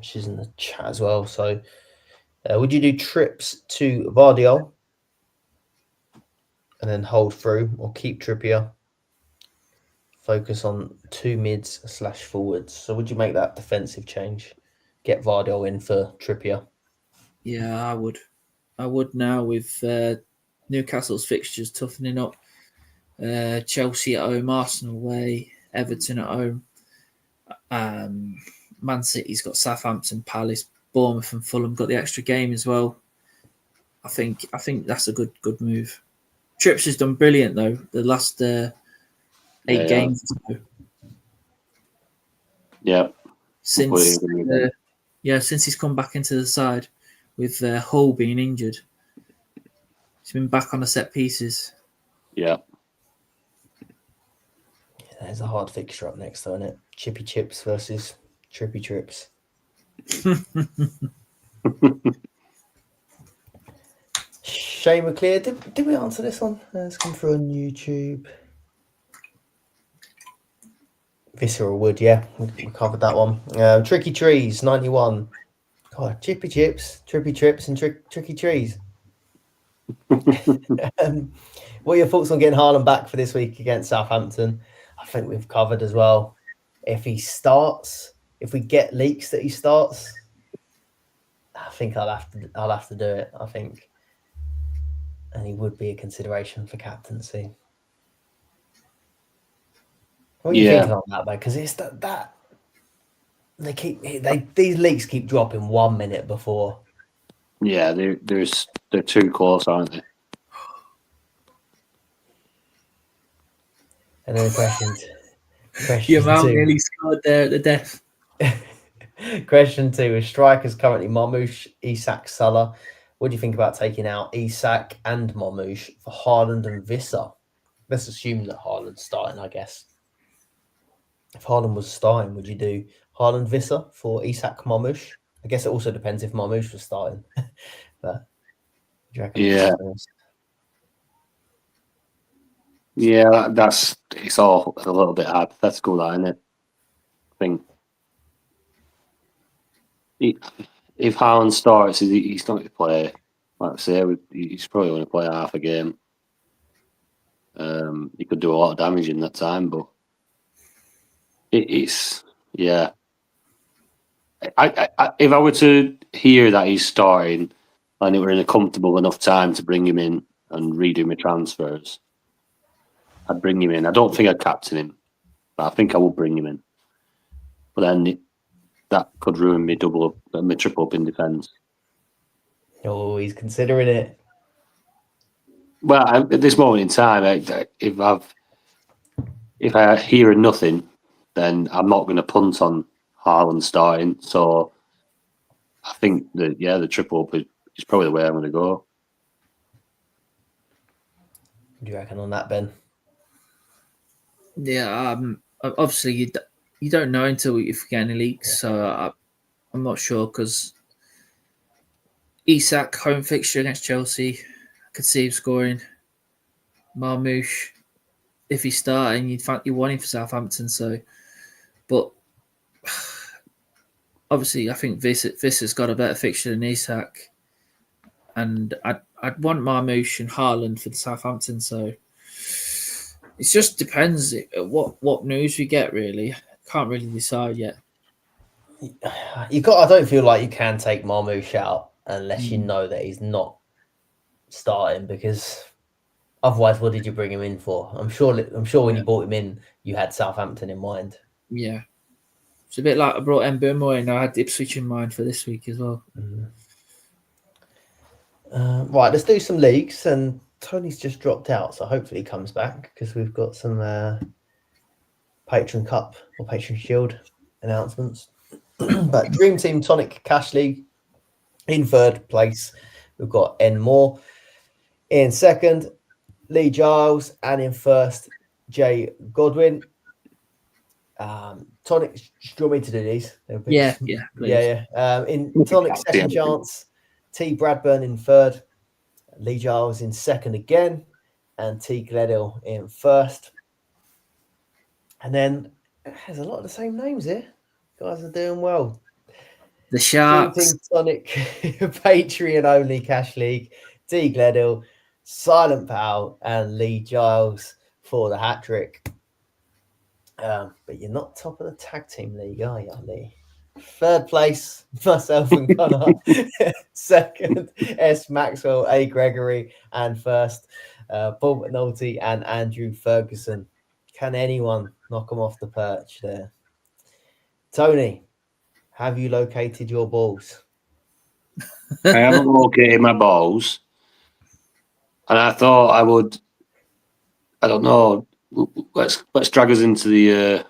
[SPEAKER 1] She's in the chat as well. So would you do trips to Vardiol and then hold through, or keep Trippier? Focus on 2 mids / forwards. So would you make that defensive change? Get Vardiol in for Trippier?
[SPEAKER 2] Yeah, I would. I would now with Newcastle's fixtures toughening up. Chelsea at home, Arsenal away, Everton at home. Man City's got Southampton, Palace, Bournemouth, and Fulham got the extra game as well. I think that's a good move. Trips has done brilliant though. The last 8 games.
[SPEAKER 3] Yeah.
[SPEAKER 2] Since he's come back into the side with Hull being injured, he's been back on the set pieces.
[SPEAKER 3] Yeah.
[SPEAKER 1] There's a hard fixture up next, though, isn't it? Chippy Chips versus Trippy Trips. Shane McClear, did we answer this one? It's come through on YouTube. Visceral Wood, yeah, we covered that one. Tricky Trees, 91. God, Chippy Chips, Trippy Trips, and Tricky Trees. What are your thoughts on getting Haaland back for this week against Southampton? I think we've covered as well. If he starts, if we get leaks that he starts, I think I'll have to do it. I think, and he would be a consideration for captaincy. What are you thinking on that, though? Because it's that these leaks keep dropping 1 minute before.
[SPEAKER 3] Yeah, they're too close, aren't they?
[SPEAKER 1] And then question
[SPEAKER 2] Your man
[SPEAKER 1] 2.
[SPEAKER 2] nearly scored there at the death.
[SPEAKER 1] Question 2 is strikers currently Marmoush, Isak, Salah. What do you think about taking out Isak and Marmoush for Haaland and Visser? Let's assume that Haaland's starting, I guess. If Haaland was starting, would you do Haaland Visser for Isak Marmoush? I guess it also depends if Marmoush was starting. But do you reckon?
[SPEAKER 3] Yeah, it's all a little bit hypothetical, that, isn't it? think if Haaland starts, he's not going to play. Like I say, he's probably going to play half a game. He could do a lot of damage in that time, but it's yeah. If I were to hear that he's starting and it were in a comfortable enough time to bring him in and redo my transfers, I'd bring him in. I don't think I'd captain him, but I think I would bring him in. But then that could ruin me my triple up in defence.
[SPEAKER 1] Oh, he's considering it.
[SPEAKER 3] Well, at this moment in time, if I hear nothing, then I'm not going to punt on Haaland starting. So I think that the triple up is probably the way I'm going to go.
[SPEAKER 1] What do you reckon on that, Ben?
[SPEAKER 2] Yeah, obviously you don't know until if you get any leaks, so I'm not sure because Isak home fixture against Chelsea, I could see him scoring. Marmoush, if he's starting, you want him for Southampton. So, but obviously I think Visser's got a better fixture than Isak, and I'd want Marmoush and Haaland for the Southampton. So it just depends what news we get. Really, can't really decide yet.
[SPEAKER 1] I don't feel like you can take Marmoush out unless you know that he's not starting, because otherwise, what did you bring him in for? I'm sure when you brought him in, you had Southampton in mind.
[SPEAKER 2] Yeah, it's a bit like I brought Mbeumo in. I had Ipswich in mind for this week as well.
[SPEAKER 1] Right, let's do some leagues. And Tony's just dropped out, so hopefully he comes back because we've got some Patron Cup or Patron Shield announcements. But Dream Team Tonic Cash League in third place, we've got N Moore. In second, Lee Giles, and in first, Jay Godwin. Tonic, do you want me to do these?
[SPEAKER 2] Yeah.
[SPEAKER 1] In Tonic Second Chance, T Bradburn in third, Lee Giles in second again, and T Gledhill in first. And then there's a lot of the same names here. Guys are doing well.
[SPEAKER 2] The Sharks.
[SPEAKER 1] Dream Team Tonic Patreon only Cash League, T Gledhill, Silent Pal, and Lee Giles for the hat trick. But you're not top of the tag team league, are you, Lee? Third place, myself and Connor. Second, S. Maxwell, A. Gregory, and first, Paul McNulty and Andrew Ferguson. Can anyone knock them off the perch there? Tony, have you located your balls?
[SPEAKER 3] I haven't located my balls, and I thought I would. I don't know. Let's drag us into the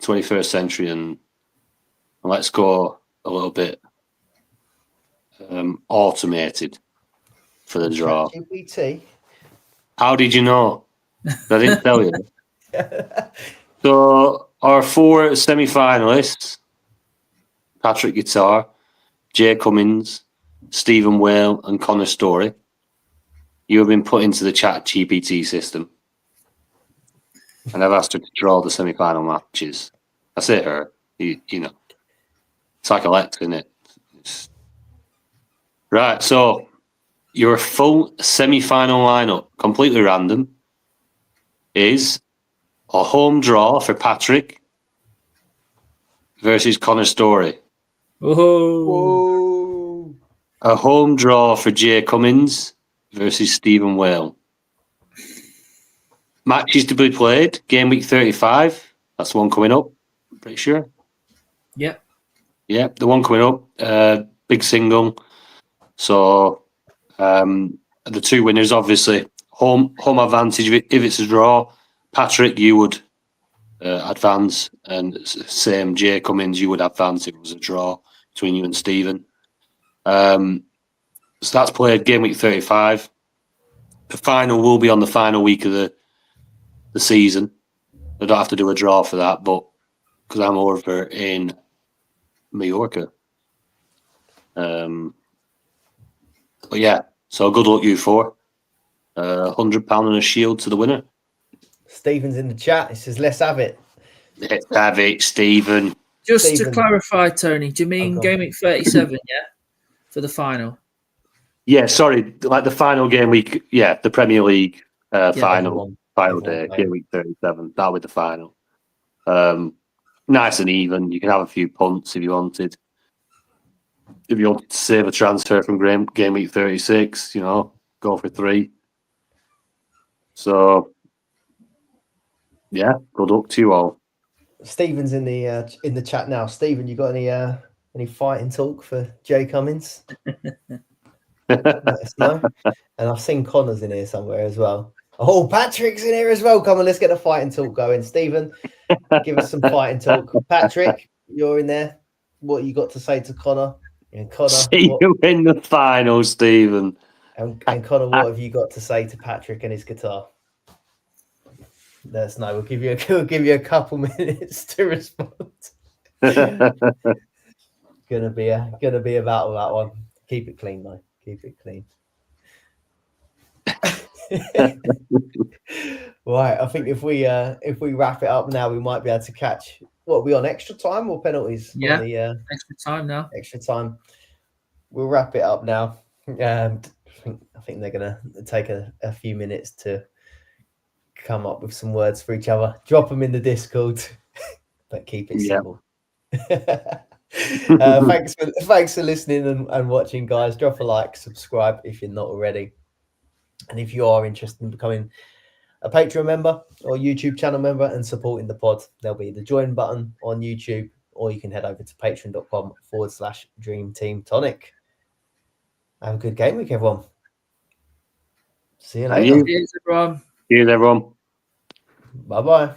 [SPEAKER 3] 21st century and let's go a little bit automated for the draw.
[SPEAKER 1] GPT.
[SPEAKER 3] How did you know? I didn't tell you. So our 4 semi-finalists: Patrick Guitar, Jay Cummins, Stephen Whale, and Connor Story. You have been put into the chat GPT system. And I've asked her to draw the semi-final matches. I say her, you know. It's like Alexa, isn't it? Right, so your full semi-final lineup, completely random, is a home draw for Patrick versus Connor Story.
[SPEAKER 2] Oh.
[SPEAKER 3] A home draw for Jay Cummins versus Stephen Whale. Matches to be played, Gameweek 35. That's the one coming up, I'm pretty sure.
[SPEAKER 2] Yep.
[SPEAKER 3] Yeah, the one coming up. Big single. So the 2 winners, obviously, home advantage. If it's a draw, Patrick, you would advance, and same Jay Cummins, you would advance if it was a draw between you and Stephen. So that's played game week 35. The final will be on the final week of the season. I don't have to do a draw for that, but because I'm over in Mallorca. But yeah, so good luck, you 4. £100 and a shield to the winner.
[SPEAKER 1] Stephen's in the chat. He says, let's have it.
[SPEAKER 3] Let's have it, Stephen.
[SPEAKER 2] Just
[SPEAKER 1] Stephen.
[SPEAKER 2] to clarify, Tony, do you mean
[SPEAKER 1] Okay.
[SPEAKER 2] Gameweek 37, yeah? For the final?
[SPEAKER 3] Yeah, sorry, like the final game week. Yeah, the Premier League final
[SPEAKER 1] everyone
[SPEAKER 3] day,
[SPEAKER 1] playing.
[SPEAKER 3] game week 37. That was the final. Nice and even. You can have a few punts if you wanted. If you wanted to save a transfer from game week 36, go for 3. So, yeah, good luck to you all.
[SPEAKER 1] Stephen's in the chat now. Stephen, you got any fighting talk for Jay Cummins? Let us know. And I've seen Connor's in here somewhere as well. Oh, Patrick's in here as well. Come on, let's get the fighting talk going. Stephen, give us some fighting talk. Patrick, you're in there. What you got to say to Connor? And Connor,
[SPEAKER 3] See you in the final, Stephen.
[SPEAKER 1] and Connor, what have you got to say to Patrick and his guitar? Let us know. We'll give you a couple minutes to respond. Gonna be a battle, that one. Keep it clean though. Keep it clean. Right. I think if we wrap it up now, we might be able to catch. What, are we on extra time or penalties?
[SPEAKER 2] Yeah.
[SPEAKER 1] On the,
[SPEAKER 2] Extra time now.
[SPEAKER 1] extra time. We'll wrap it up now. I think they're gonna take a few minutes to come up with some words for each other. Drop them in the Discord, but keep it simple. Thanks for listening and watching, guys. Drop a like, subscribe if you're not already, and if you are interested in becoming a Patreon member or YouTube channel member and supporting the pod, there'll be the join button on YouTube, or you can head over to patreon.com/Dream Team Tonic. Have a good game week, everyone. See you later.
[SPEAKER 2] Cheers, everyone.
[SPEAKER 3] Cheers, everyone.
[SPEAKER 1] Bye bye.